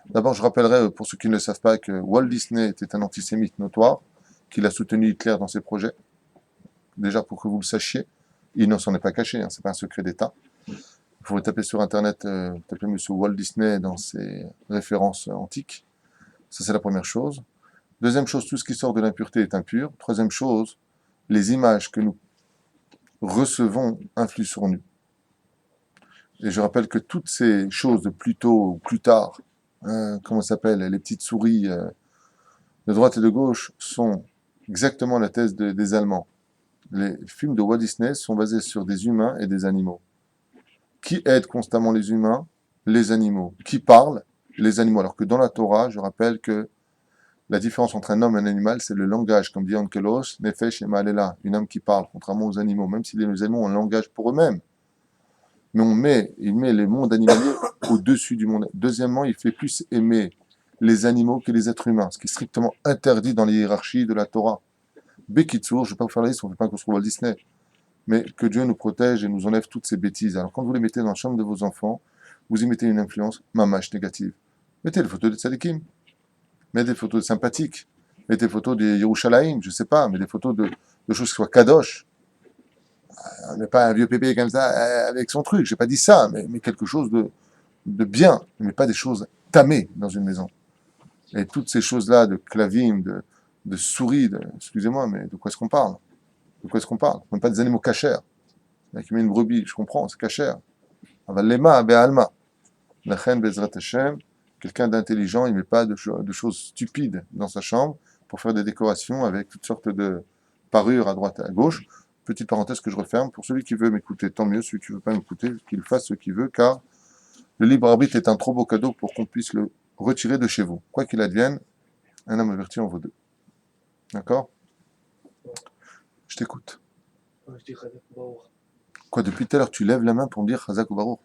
D'abord, je rappellerai, pour ceux qui ne le savent pas, que Walt Disney était un antisémite notoire, qu'il a soutenu Hitler dans ses projets. Déjà pour que vous le sachiez, il ne s'en est pas caché, hein, c'est pas un secret d'État. Vous pouvez taper sur internet, taper Monsieur Walt Disney dans ses références antiques. Ça, c'est la première chose. Deuxième chose, tout ce qui sort de l'impureté est impur. Troisième chose, les images que nous recevons influent sur nous. Et je rappelle que toutes ces choses de plus tôt ou plus tard, comment ça s'appelle, les petites souris de droite et de gauche, sont exactement la thèse des Allemands. Les films de Walt Disney sont basés sur des humains et des animaux. Qui aide constamment les humains? Les animaux. Qui parle? Les animaux. Alors que dans la Torah, je rappelle que la différence entre un homme et un animal, c'est le langage, comme dit Onkelos, Nefesh et Malela, une âme qui parle, contrairement aux animaux, même si les animaux ont un langage pour eux-mêmes. Mais il met le monde animalier au-dessus du monde. Deuxièmement, il fait plus aimer les animaux que les êtres humains, ce qui est strictement interdit dans les hiérarchies de la Torah. Bekitsour, je ne vais pas vous faire la liste, on ne fait pas qu'on se trouve Walt Disney. Mais que Dieu nous protège et nous enlève toutes ces bêtises. Alors quand vous les mettez dans la chambre de vos enfants, vous y mettez une influence mamache négative. Mettez des photos de tzadikim, mettez des photos de sympathiques, mettez des photos de Yerushalayim, je ne sais pas, mais des photos de choses qui soient kadosh. On n'est pas un vieux pépé comme ça avec son truc, j'ai pas dit ça, mais quelque chose de bien, mais pas des choses tamées dans une maison. Et toutes ces choses-là de clavim, de souris, excusez-moi, mais de quoi est-ce qu'on parle? De quoi est-ce qu'on parle? Même pas des animaux cachers. Il y en a qui met une brebis, je comprends, c'est cachère. Avalema, be'alma. Lachen bezrat Hashem, quelqu'un d'intelligent, il ne met pas de choses stupides dans sa chambre pour faire des décorations avec toutes sortes de parures à droite et à gauche. Petite parenthèse que je referme, pour celui qui veut m'écouter, tant mieux, celui qui ne veut pas m'écouter, qu'il fasse ce qu'il veut, car le libre arbitre est un trop beau cadeau pour qu'on puisse le retirer de chez vous. Quoi qu'il advienne, un homme averti en vaut deux. D'accord? Je t'écoute. Je dis Chazak Baruch. Quoi, depuis tout à l'heure, tu lèves la main pour me dire Chazak ou Baruch?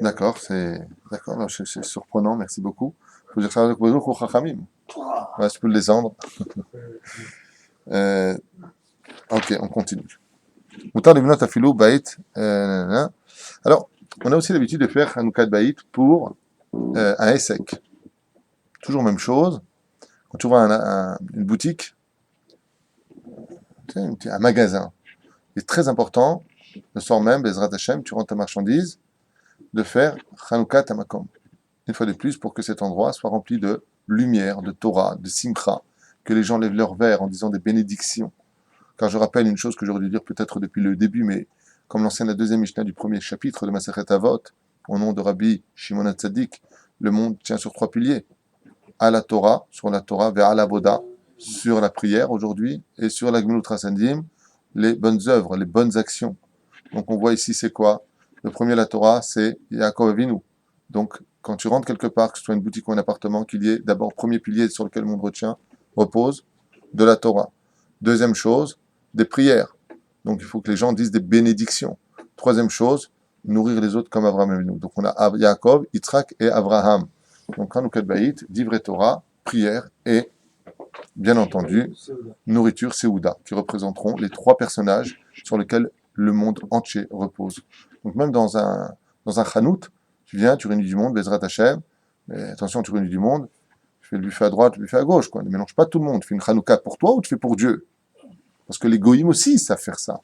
D'accord, d'accord, c'est surprenant, merci beaucoup. Il faut dire Chazak ou Baruch ou Chachamim. Voilà, tu peux le descendre. Ok, on continue. Moutar Livnot Afilou Baït. Alors, on a aussi l'habitude de faire Hanoukat Baït pour un Essek. Toujours même chose. Quand tu vois une boutique, un magasin, il est très important, le soir même, Bezrat Hashem, tu rentres ta marchandise, de faire Hanoukat Amakom. Une fois de plus, pour que cet endroit soit rempli de lumière, de Torah, de Simcha, que les gens lèvent leur verre en disant des bénédictions. Car je rappelle une chose que j'aurais dû dire peut-être depuis le début, mais comme l'enseigne la deuxième Mishnah du premier chapitre de Masechet Avot, au nom de Rabbi Shimon HaTzadik, le monde tient sur trois piliers. À la Torah, sur la Torah, vers la Boda, sur la prière aujourd'hui, et sur la Gmilut Rasandim, les bonnes œuvres, les bonnes actions. Donc on voit ici c'est quoi? Le premier, la Torah, c'est Yaakov Avinu. Donc quand tu rentres quelque part, que ce soit une boutique ou un appartement, qu'il y ait d'abord premier pilier sur lequel le monde repose, de la Torah. Deuxième chose, des prières. Donc il faut que les gens disent des bénédictions. Troisième chose, nourrir les autres comme Abraham Avinu. Donc on a Yaakov, Yitzhak et Abraham. Donc Hanoukat Baït, Divrei Torah, prière et, bien entendu, nourriture, Seouda, qui représenteront les trois personnages sur lesquels le monde entier repose. Donc même dans un Hanout, tu viens, tu réunis du monde, Bezrat Hashem, mais attention, tu réunis du monde, tu fais le buffet à droite, le buffet à gauche, quoi. Ne mélange pas tout le monde. Tu fais une Hanouka pour toi ou tu fais pour Dieu? Parce que les goïms aussi savent faire ça.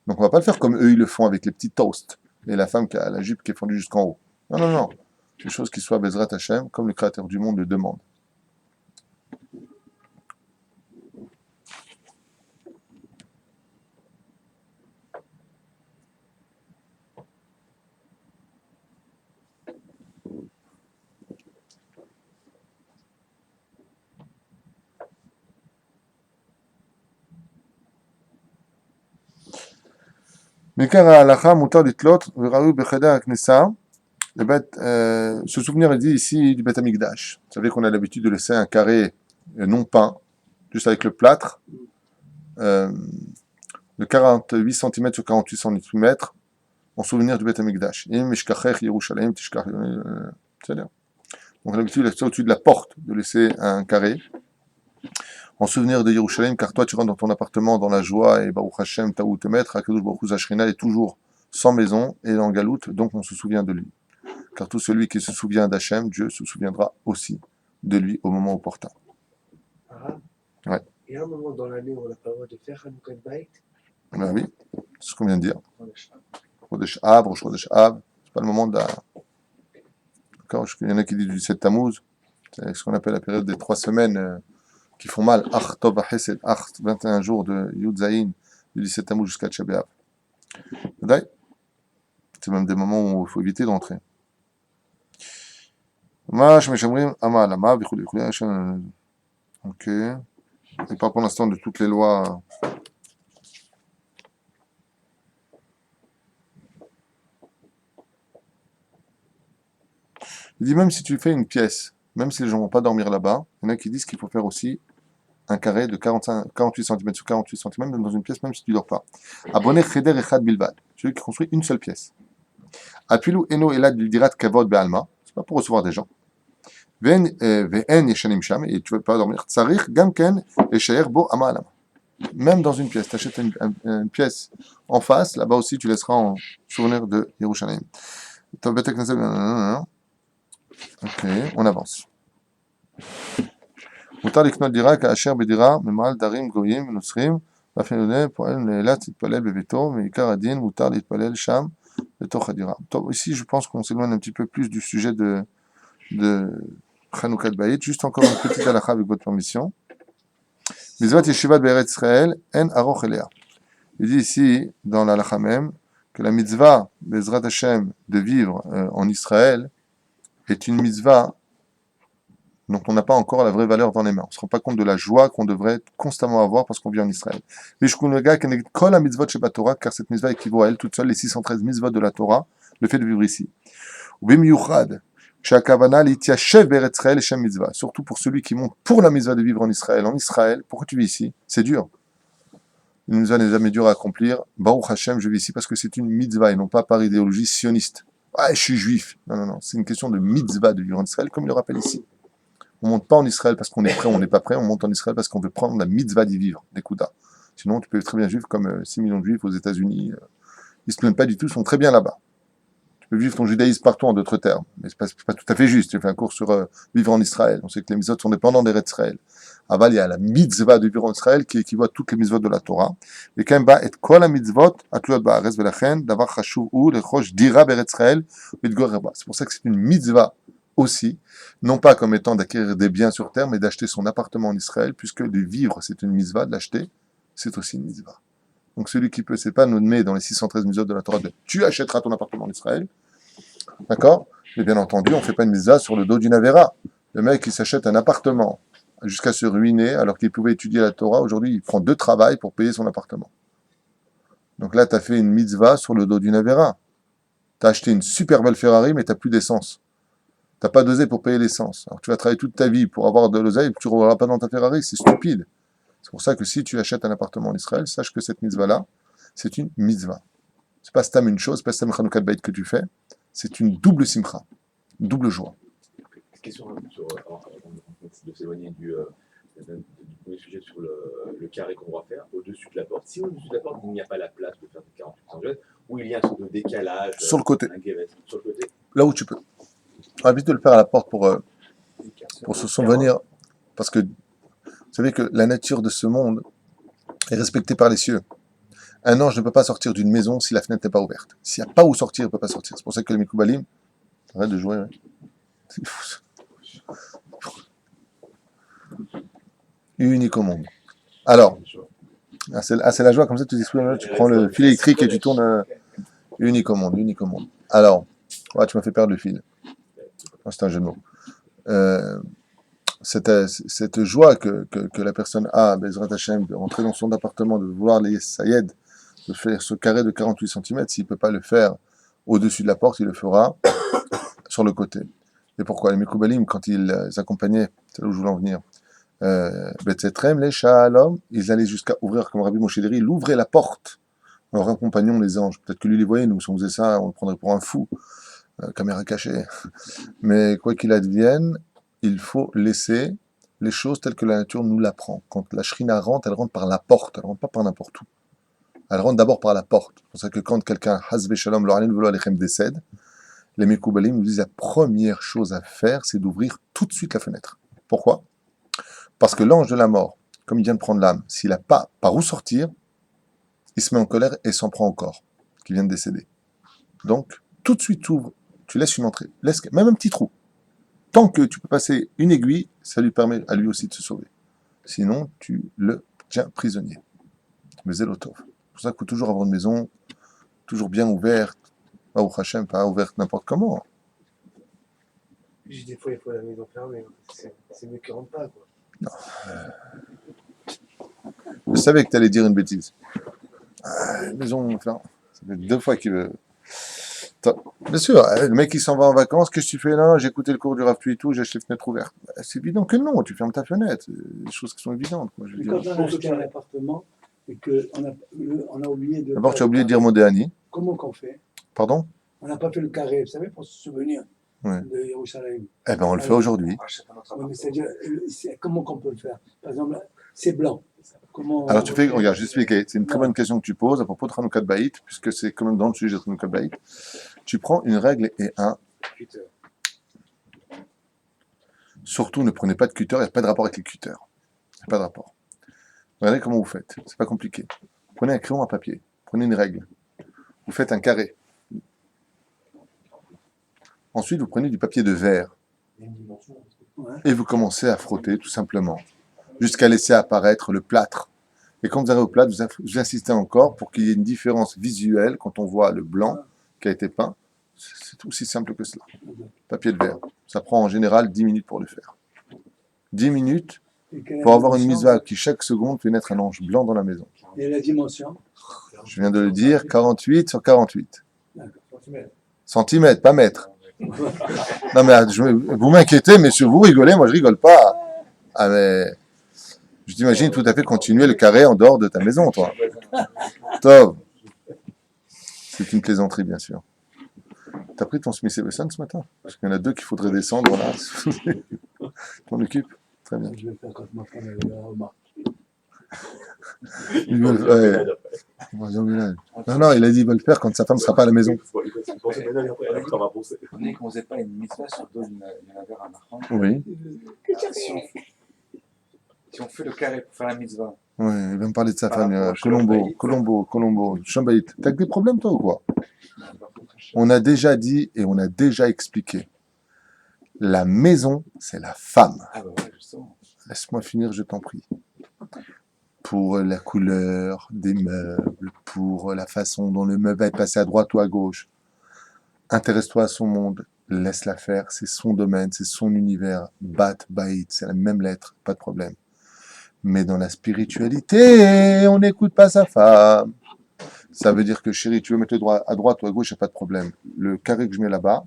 Donc on va pas le faire comme eux ils le font avec les petits toasts et la femme qui a la jupe qui est fendue jusqu'en haut. Non, non, non. Des choses qui soient Bezrat Hashem, comme le Créateur du monde le demande. מכאן ההלכה מותר לתלות וראוי בחדר הכניסה se souvenir, il dit ici du Beth Amikdash. Vous savez qu'on a l'habitude de laisser un carré non peint, juste avec le plâtre, de 48 cm sur 48 cm, en souvenir du Beth Amikdash. C'est-à-dire. Donc on a l'habitude de laisser au-dessus de la porte, de laisser un carré, en souvenir de Yerushalayim, car toi tu rentres dans ton appartement dans la joie, et Baruch Hashem, t'as où te mettre, Akadosh Baruch Hu Zashrina est toujours sans maison et en galoute, donc on se souvient de lui. Car tout celui qui se souvient d'Hachem, Dieu se souviendra aussi de lui au moment opportun. Ah, Ouais. il y a un moment dans l'année où on n'a pas le droit de faire Hanoukat Baït. Ben oui, c'est ce qu'on vient de dire. Dans le Shabbat. Chodesh Av, Rosh Chodesh Av, c'est pas le moment de la... D'accord, il y en a qui disent du 17 Tammuz, c'est ce qu'on appelle la période des 3 semaines qui font mal. Ach Tov Hesed, Ach, 21 jours de Yud Zayin, du 17 Tammuz jusqu'à Tchab B'Av. C'est même des moments où il faut éviter d'entrer. Ok. Il parle pour l'instant de toutes les lois. Il dit même si tu fais une pièce, même si les gens ne vont pas dormir là-bas, il y en a qui disent qu'il faut faire aussi un carré de 48 cm sur 48 cm, même dans une pièce, même si tu ne dors pas. Abonné Cheder Echad Bilbad, celui qui construit une seule pièce. Apilou Eno Elad Dirat Kavod Be'alma, c'est pas pour recevoir des gens. Ve'en Yeshanim Sham, et tu ne veux pas dormir. Tsarich Gamken Eshayer Bo Ama Alama. Même dans une pièce, tu achètes une pièce en face, là-bas aussi tu laisseras en souvenir de Yerushalayim. Ok, on avance. מותר לקנות דירה כאשר בדירה ממעל דרים גויים ונוצרים ואף יהודי פועל נאלץ להתפלל בביתו מעיקר הדין מותר להתפלל שם בתוך הדירה. טוב, ici je pense qu'on s'éloigne un petit peu plus du sujet de Hanoukat Baït, juste encore une petite halakha avec votre permission. Mitzvat Yeshivat Be'eretz Israël en aroch elea. Il dit ici dans l'halakha même que la mitzvah Bezrat Hashem de vivre en Israël est une mitzvah dont on n'a pas encore la vraie valeur dans les mains. On ne se rend pas compte de la joie qu'on devrait constamment avoir parce qu'on vit en Israël. Car cette mitzvah équivaut à elle toute seule les 613 mitzvot de la Torah, le fait de vivre ici. Surtout pour celui qui monte pour la mitzvah de vivre en Israël. En Israël, pourquoi tu vis ici? C'est dur. Une mitzvah n'est jamais dure à accomplir. Baruch Hashem, je vis ici parce que c'est une mitzvah et non pas par idéologie sioniste. Ah, je suis juif. Non, non, non. C'est une question de mitzvah de vivre en Israël, comme il le rappelle ici. On ne monte pas en Israël parce qu'on est prêt ou on n'est pas prêt, on monte en Israël parce qu'on veut prendre la mitzvah d'y vivre, des Kouda. Sinon, tu peux être très bien juif comme 6 millions de juifs aux États-Unis. Ils ne se plaignent pas du tout, ils sont très bien là-bas. Tu peux vivre ton judaïsme partout en d'autres termes, mais ce n'est pas tout à fait juste. Tu fais un cours sur vivre en Israël. On sait que les mitzvot sont dépendants des rêves d'Israël. Aval, il y a la mitzvah de vivre en Israël qui équivaut à toutes les mitzvot de la Torah. Et quand même, et kol la mitzvot, atluot ba'aretz velachen, davar chashuv ou lechosh dira beretz Israël, mitgor reba. C'est pour ça que c'est une mitzvah aussi, non pas comme étant d'acquérir des biens sur terre, mais d'acheter son appartement en Israël, puisque de vivre, c'est une mitzvah, de l'acheter, c'est aussi une mitzvah. Donc celui qui peut, c'est pas nous met dans les 613 mitzvot de la Torah, de tu achèteras ton appartement en Israël, d'accord? Mais bien entendu, on ne fait pas une mitzvah sur le dos d'une Avera. Le mec qui s'achète un appartement jusqu'à se ruiner, alors qu'il pouvait étudier la Torah, aujourd'hui il prend 2 travails pour payer son appartement. Donc là, tu as fait une mitzvah sur le dos d'une Avera. Tu as acheté une super belle Ferrari, mais tu n'as plus d'essence. Tu n'as pas d'oseille pour payer l'essence. Alors tu vas travailler toute ta vie pour avoir de l'oseille et tu ne rouleras pas dans ta Ferrari, c'est stupide. C'est pour ça que si tu achètes un appartement en Israël, sache que cette mitzvah-là, c'est une mitzvah. C'est pas stam une chose, c'est pas stam Chanukah Bait que tu fais, c'est une double simcha, une double joie. Question de s'éloigner du premier sujet sur le carré qu'on doit faire au-dessus de la porte. Si au-dessus de la porte, il n'y a pas la place de faire des 48 cm, ou il y a un truc de décalage, Sur le côté, un guévet, sur le côté, là où tu peux. On a envie de le faire à la porte pour se souvenir, parce que vous savez que la nature de ce monde est respectée par les cieux. Un ange ne peut pas sortir d'une maison si la fenêtre n'est pas ouverte. S'il n'y a pas où sortir, il ne peut pas sortir. C'est pour ça que les Mikoubalim, arrête de jouer, ouais. C'est fou ça. Unique au monde. Alors, c'est la joie, comme ça tu t'exprimes, tu prends le fil électrique et tu tournes unique au monde, unique au monde. Alors, ouais, tu m'as fait perdre le fil. Oh, c'est un jeu de mots. Cette joie que la personne a, Bezrat Hashem, de rentrer dans son appartement, de vouloir les Sayed, de faire ce carré de 48 cm, s'il ne peut pas le faire au-dessus de la porte, il le fera sur le côté. Et pourquoi les Mekoubalim, quand ils accompagnaient, c'est là où je voulais en venir, Betzetrem, les Shalom, ils allaient jusqu'à ouvrir, comme Rabbi Moshe Deri, il ouvrait la porte en leur accompagnant les anges. Peut-être que lui les voyait, nous, si on faisait ça, on le prendrait pour un fou, caméra cachée. Mais quoi qu'il advienne, il faut laisser les choses telles que la nature nous l'apprend. Quand la shrina rentre, elle rentre par la porte, elle rentre pas par n'importe où. Elle rentre d'abord par la porte. C'est pour ça que quand quelqu'un, Hazbe Shalom, décède, les Mekoubalim nous disent la première chose à faire, c'est d'ouvrir tout de suite la fenêtre. Pourquoi ? Parce que l'ange de la mort, comme il vient de prendre l'âme, s'il n'a pas par où sortir, il se met en colère et s'en prend au corps, qui vient de décéder. Donc, tout de suite, tu ouvres, tu laisses une entrée, laisse même un petit trou. Tant que tu peux passer une aiguille, ça lui permet à lui aussi de se sauver. Sinon, tu le tiens prisonnier. Mais Zelotov. C'est pour ça qu'il faut toujours avoir une maison toujours bien ouverte. Au Hachem, pas ouverte n'importe comment. Des fois, il faut la maison fermée. C'est mieux qu'ils rentrent pas, quoi. Non. Je savais que tu allais dire une bêtise. Maison fermée. Ça fait 2 fois qu'il veut. Bien sûr, le mec il s'en va en vacances, qu'est-ce que tu fais là? J'ai écouté le cours du Rav et tout, j'ai acheté les fenêtres ouvertes. C'est évident que non, tu fermes ta fenêtre. C'est des choses qui sont évidentes. Quoi, je veux Mais dire. quand on a acheté un appartement et qu'on a oublié de. D'abord, tu as oublié de dire Modéani. Comment qu'on fait? Pardon? On n'a pas fait le carré, vous savez, pour se souvenir Ouais. de Yerushalayim. Eh ben, on le fait aujourd'hui. Ouais, mais c'est-à-dire, comment qu'on peut le faire? Par exemple, c'est blanc. Comment Alors, tu fais, regarde, je vais expliquer. C'est une très bonne question que tu poses à propos de Hanoukat Baït, puisque c'est quand même dans le sujet de Hanoukat Baït. Tu prends une règle et un. Surtout, ne prenez pas de cutter, il n'y a pas de rapport avec les cutters. Il n'y a pas de rapport. Regardez comment vous faites. C'est pas compliqué. Prenez un crayon à papier. Prenez une règle. Vous faites un carré. Ensuite, vous prenez du papier de verre. Et vous commencez à frotter, tout simplement. Jusqu'à laisser apparaître le plâtre. Et quand vous arrivez au plâtre, vous insistez encore pour qu'il y ait une différence visuelle quand on voit le blanc qui a été peint. C'est aussi simple que cela. Papier de verre. Ça prend en général 10 minutes pour le faire. 10 minutes pour avoir une mitzvah qui chaque seconde fait naître un ange blanc dans la maison. Et la dimension? Je viens de le dire, 48 sur 48. Centimètres, pas mètres. Non mais vous m'inquiétez, mais sur vous rigolez, moi je rigole pas. Ah mais je t'imagine tout à fait continuer le carré en dehors de ta maison, toi. Tov. C'est une plaisanterie, bien sûr. T'as pris ton Smith & Wesson ce matin? Parce qu'il y en a 2 qu'il faudrait descendre là. T'en occupes? Très bien. Je vais le faire quand ma femme elle va remarquer. Non, il a dit qu'il va le faire quand sa femme ne sera pas à la maison. On dit qu'on ne faisait pas une mitzvah sur dos d'une avère à Marchand. Oui. Si on fait le carré pour faire la mitzvah. Oui, il va me parler de sa femme. Colombo. Chambaït. T'as que des problèmes, toi, ou quoi? On a déjà dit et on a déjà expliqué. La maison, c'est la femme. Ah bah ouais, justement. Laisse-moi finir, je t'en prie. Pour la couleur des meubles, pour la façon dont le meuble va être passé à droite ou à gauche. Intéresse-toi à son monde, laisse-la faire, c'est son domaine, c'est son univers. Bat, baït, c'est la même lettre, pas de problème. Mais dans la spiritualité, on n'écoute pas sa femme. Ça veut dire que chérie, tu veux mettre le droit à droite ou à gauche, il n'y a pas de problème. Le carré que je mets là-bas,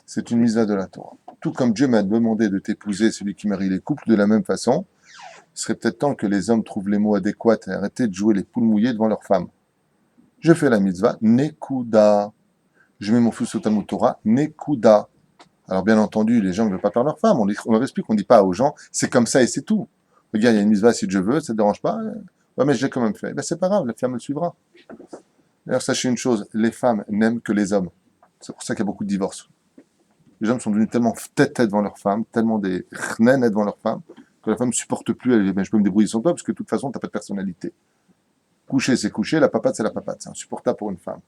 c'est une mitzvah de la Torah. Tout comme Dieu m'a demandé de t'épouser, celui qui marie les couples, de la même façon, il serait peut-être temps que les hommes trouvent les mots adéquats et arrêter de jouer les poules mouillées devant leurs femmes. Je fais la mitzvah, Nekuda. Je mets mon fils au Talmud Torah, Nekuda. Alors bien entendu, les gens ne veulent pas perdre leur femme. On leur explique, on ne dit pas aux gens, c'est comme ça et c'est tout. Regarde, il y a une mitzvah si je veux, ça ne te dérange pas. Ouais, mais je l'ai quand même fait. Ben, c'est pas grave, la femme le suivra. D'ailleurs, sachez une chose, les femmes n'aiment que les hommes. C'est pour ça qu'il y a beaucoup de divorces. Les hommes sont devenus tellement tête devant leur femme, tellement des chnènes devant leur femme, que la femme ne supporte plus. Elle dit, ben, je peux me débrouiller sans toi, parce que de toute façon, tu n'as pas de personnalité. Coucher, c'est coucher, la papate, c'est la papate. C'est insupportable pour une femme.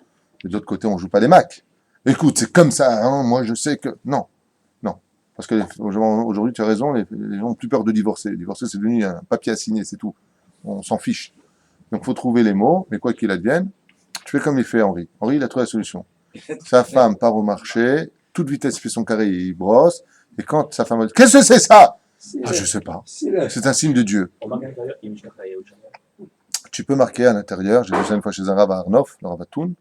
Et de l'autre côté, on ne joue pas les macs. Écoute, c'est comme ça, hein, moi je sais que... Non, non. Parce que aujourd'hui, tu as raison, les gens ont plus peur de divorcer. Divorcer, c'est devenu un papier à signer, c'est tout. On s'en fiche. Donc, il faut trouver les mots, mais quoi qu'il advienne, tu fais comme il fait Henri. Henri, il a trouvé la solution. Sa femme part au marché, toute vitesse, il fait son carré, il brosse, et quand sa femme dit « Qu'est-ce que c'est ça ?» Ah, je sais pas. C'est un signe de Dieu. On marque à l'intérieur, il me cherche à Yahushua. Tu peux marquer à l'intérieur, j'ai vu ça une fois chez un rav à Arnof, le rav à Thun,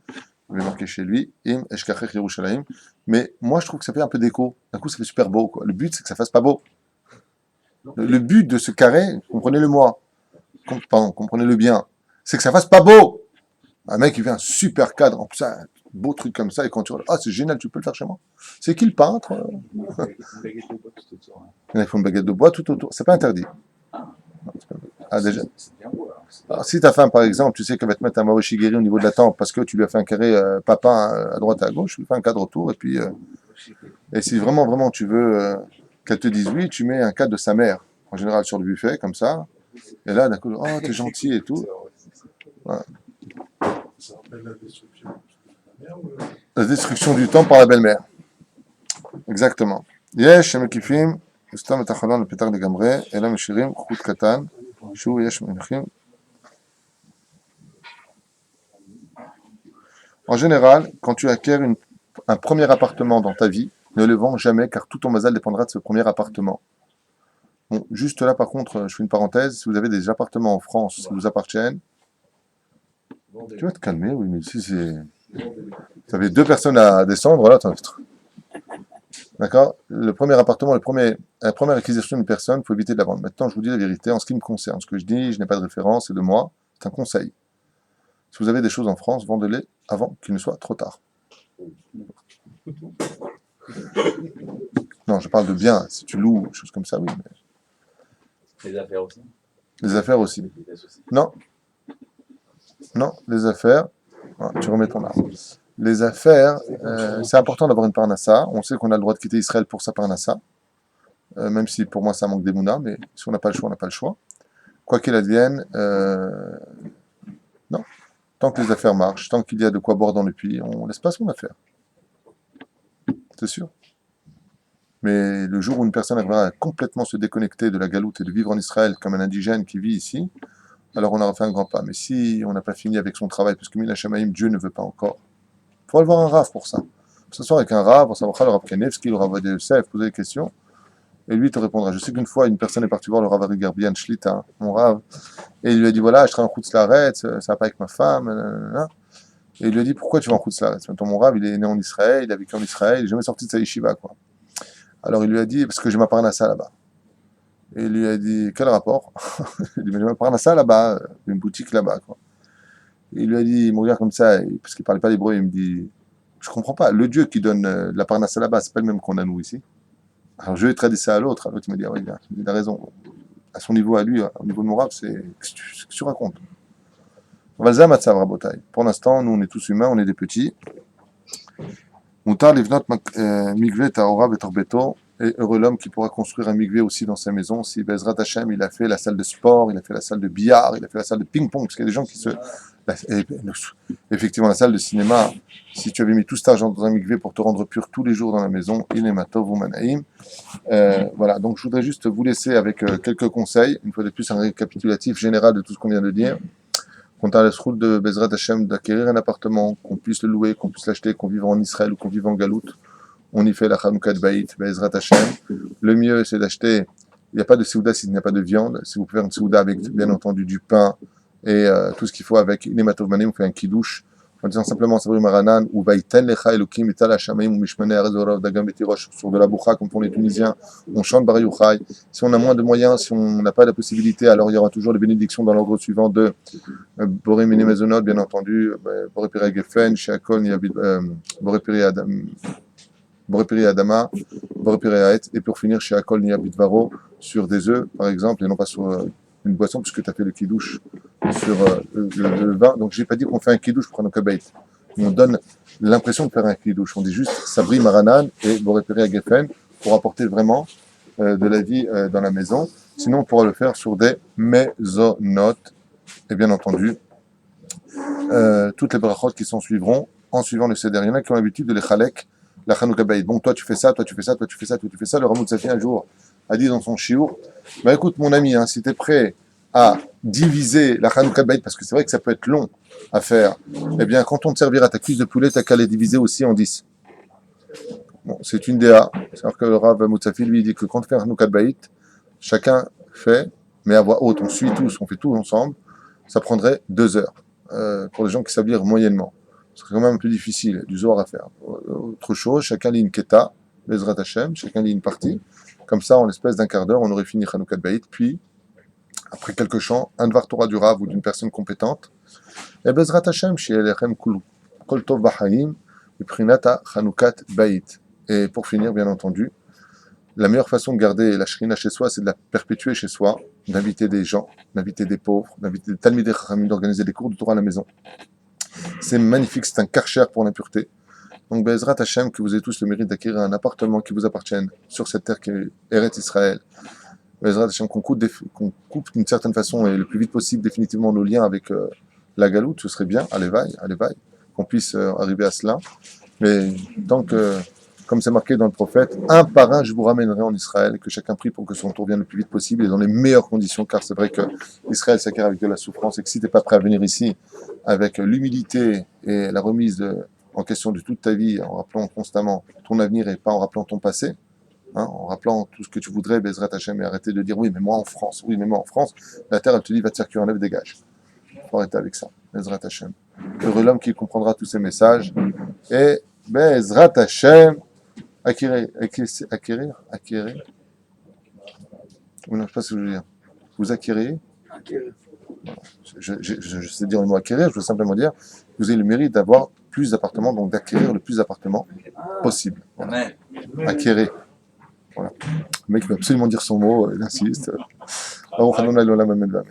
je vais marquer chez lui, Im Eshkachech Yerushalayim, mais moi je trouve que ça fait un peu d'écho, d'un coup ça fait super beau, quoi. Le but c'est que ça fasse pas beau. Le but de ce carré, comprenez-le moi, pardon, comprenez-le bien, c'est que ça fasse pas beau. Un mec il fait un super cadre, en plus un beau truc comme ça, et quand tu regardes, ah c'est génial, tu peux le faire chez moi. C'est qui le peintre? Il faut une baguette de bois tout autour, c'est pas interdit. Ah, déjà. C'est bien beau. Alors. Alors, si ta femme, par exemple, tu sais qu'elle va te mettre un Marochigiri au niveau de la tempe parce que tu lui as fait un carré papa à droite et à gauche, tu lui fais un cadre autour, et puis, et si vraiment, vraiment tu veux qu'elle te dise oui, tu mets un cadre de sa mère, en général sur le buffet, comme ça, et là, d'un coup, oh, t'es gentil et tout. Voilà. Ça rappelle la destruction de la mère ou La destruction du temps par la belle-mère. Exactement. Yesh, Mekifim, Stam et Achalon, le pétard de Gamré, et là, Meshirim, Chut Katan, Shou, Yesh, Menachim. En général, quand tu acquiers un premier appartement dans ta vie, ne le vends jamais, car tout ton mazal dépendra de ce premier appartement. Bon, juste là, par contre, je fais une parenthèse, si vous avez des appartements en France qui vous appartiennent, tu vas te calmer, oui, mais si c'est... Vous avez deux personnes à descendre, voilà, d'accord? Le premier appartement, la première acquisition d'une personne, il faut éviter de la vendre. Maintenant, je vous dis la vérité, en ce qui me concerne, ce que je dis, je n'ai pas de référence, c'est de moi, c'est un conseil. Si vous avez des choses en France, vendez-les avant qu'il ne soit trop tard. Non, je parle de biens. Si tu loues, des choses comme ça, oui. Mais... Les affaires aussi. Les affaires aussi. Les business aussi. Non. Non, les affaires. Voilà, tu remets ton arme. Les affaires, c'est important d'avoir une parnassa. On sait qu'on a le droit de quitter Israël pour sa parnassa. Même si pour moi ça manque d'émouna, mais si on n'a pas le choix, on n'a pas le choix. Quoi qu'il advienne, non. Tant que les affaires marchent, tant qu'il y a de quoi boire dans le puits, on laisse pas son affaire. C'est sûr. Mais le jour où une personne arrivera à complètement se déconnecter de la galoute et de vivre en Israël comme un indigène qui vit ici, alors on aura fait un grand pas. Mais si on n'a pas fini avec son travail, parce que Mina Shamaim, Dieu ne veut pas encore, il faut aller voir un rave pour ça. S'asseoir avec un rave, on savoir le rave Kanevski, le rave de Yosef, poser des questions, et lui te répondra. Je sais qu'une fois, une personne est partie voir le rave Ari Garbian Shlita, mon rave, et il lui a dit voilà, je serai en Chutz Laaretz, ça va pas avec ma femme, nanana. Et il lui a dit pourquoi tu vas en Chutz Laaretz? Maintenant, mon rave, il est né en Israël, il a vécu en Israël, il n'est jamais sorti de sa yeshiva, quoi. Alors il lui a dit parce que j'ai ma parnassa là-bas. Et il lui a dit quel rapport? Il dit mais j'ai ma parnassa là-bas, une boutique là-bas, quoi. Et il lui a dit, il me regarde comme ça, parce qu'il parlait pas l'hébreu, il me dit je comprends pas, le Dieu qui donne de la parnassa là-bas, c'est pas le même qu'on a nous ici. Alors je vais traduire ça à l'autre, l'autre il m'a dit ah oui, il a raison. À son niveau à lui, au niveau de mon rave, c'est ce que tu racontes. Pour l'instant, nous on est tous humains, on est des petits. Moutar livnot migvé taora betorbeto, et heureux l'homme qui pourra construire un migvé aussi dans sa maison. Si Bezrat Hashem, il a fait la salle de sport, il a fait la salle de billard, il a fait la salle de ping-pong, parce qu'il y a des gens qui se... Effectivement, la salle de cinéma, si tu avais mis tout cet argent dans un migvé pour te rendre pur tous les jours dans la maison, inematov ou manaïm. Voilà, donc je voudrais juste vous laisser avec quelques conseils, une fois de plus un récapitulatif général de tout ce qu'on vient de dire. Qu'on a la route de Bezrat Hashem d'acquérir un appartement, qu'on puisse le louer, qu'on puisse l'acheter, qu'on vive en Israël ou qu'on vive en Galoute. On y fait la Chanukah Baït, Bezrat Hashem. Le mieux, c'est d'acheter. Il n'y a pas de Seouda s'il n'y a pas de viande. Si vous pouvez faire une Seouda avec, bien entendu, du pain et tout ce qu'il faut avec Inematov Mané, on fait un kidouche. en disant simplement Sabri Maranan ou Vaïten Lecha Elokim Etal Hashamaim ou Mishmane Arez Orav Dagam Betirosh sur de la boucha comme font les Tunisiens, on chante Bar Yochai. Si on a moins de moyens, si on n'a pas la possibilité, alors il y aura toujours les bénédictions dans l'ordre suivant de Boré Mini Mezonot, bien entendu, Boré Piri Geffen, Sheakol Niabid, Boré Piri Adam. Boré Adama, Boré Piri Haet, et pour finir chez Akol Niabid Varo sur des œufs par exemple, et non pas sur une boisson, puisque tu as fait le kidouche sur le vin. Donc, j'ai pas dit qu'on fait un kidouche pour Hanouka Beit. On donne l'impression de faire un kidouche. On dit juste Sabri Maranan et Boré Piri Geffen pour apporter vraiment de la vie dans la maison. Sinon, on pourra le faire sur des maisonnotes. Et bien entendu, toutes les brachot qui s'en suivront en suivant le Seder. Il y en a qui ont l'habitude de les chalek, la Hanouka Beit. Bon, toi tu fais ça, toi tu fais ça, toi tu fais ça, toi tu fais ça. Le Ramoud Safi un jour a dit dans son shiur, bah écoute mon ami, hein, si tu es prêt à diviser la Hanouka Beit, parce que c'est vrai que ça peut être long à faire, eh bien quand on te servira ta cuisse de poulet, t'as qu'à les diviser aussi en 10. Bon, c'est une DA. C'est-à-dire que le Rav Moutsafi lui dit que quand on fait un Hanouka Beit, chacun fait, mais à voix haute, on suit tous, on fait tout ensemble, ça prendrait 2 heures. Pour les gens qui savent lire moyennement. Ce serait quand même un peu difficile, du Zohar à faire. Autre chose, chacun lit une Keta, Bezrat Hashem, chacun lit une partie. Comme ça, en l'espace d'un quart d'heure, on aurait fini Hanoukat Beit, puis, après quelques chants, un Dvar Torah du Rav ou d'une personne compétente, et Bezrat Hashem, chez Elechem Kol Tov Bahayim, et Prinata Hanoukat Beit. Et pour finir, bien entendu, la meilleure façon de garder la Shrina chez soi, c'est de la perpétuer chez soi, d'inviter des gens, d'inviter des pauvres, d'inviter des Talmidei Chachamim, d'organiser des cours de Torah à la maison. C'est magnifique, c'est un karcher pour l'impureté. Donc, Bezrat Hashem, que vous ayez tous le mérite d'acquérir un appartement qui vous appartienne sur cette terre qui est Eretz Israël. Bezrat Hashem, qu'on coupe d'une certaine façon et le plus vite possible définitivement nos liens avec la galoute, ce serait bien, allez vaille, qu'on puisse arriver à cela. Mais tant que, comme c'est marqué dans le prophète, un par un je vous ramènerai en Israël, que chacun prie pour que son tour vienne le plus vite possible et dans les meilleures conditions, car c'est vrai que Israël s'acquiert avec de la souffrance et que si tu n'es pas prêt à venir ici avec l'humilité et la remise en question de toute ta vie, en rappelant constamment ton avenir et pas en rappelant ton passé, hein, en rappelant tout ce que tu voudrais, Bezrat Hashem, et arrêter de dire oui mais moi en France, la terre elle te dit va te circuler en lève, dégage. Il faut arrêter avec ça, Bezrat Hashem. Heureux l'homme qui comprendra tous ces messages et Bezrat Hashem. Acquérir. Oui, non, je ne sais pas ce que je veux dire. Vous acquérez. Je sais dire le mot acquérir, je veux simplement dire que vous avez le mérite d'avoir plus d'appartements, donc d'acquérir le plus d'appartements possible. Voilà. Acquérir. Voilà. Le mec veut absolument dire son mot, il insiste. Amen.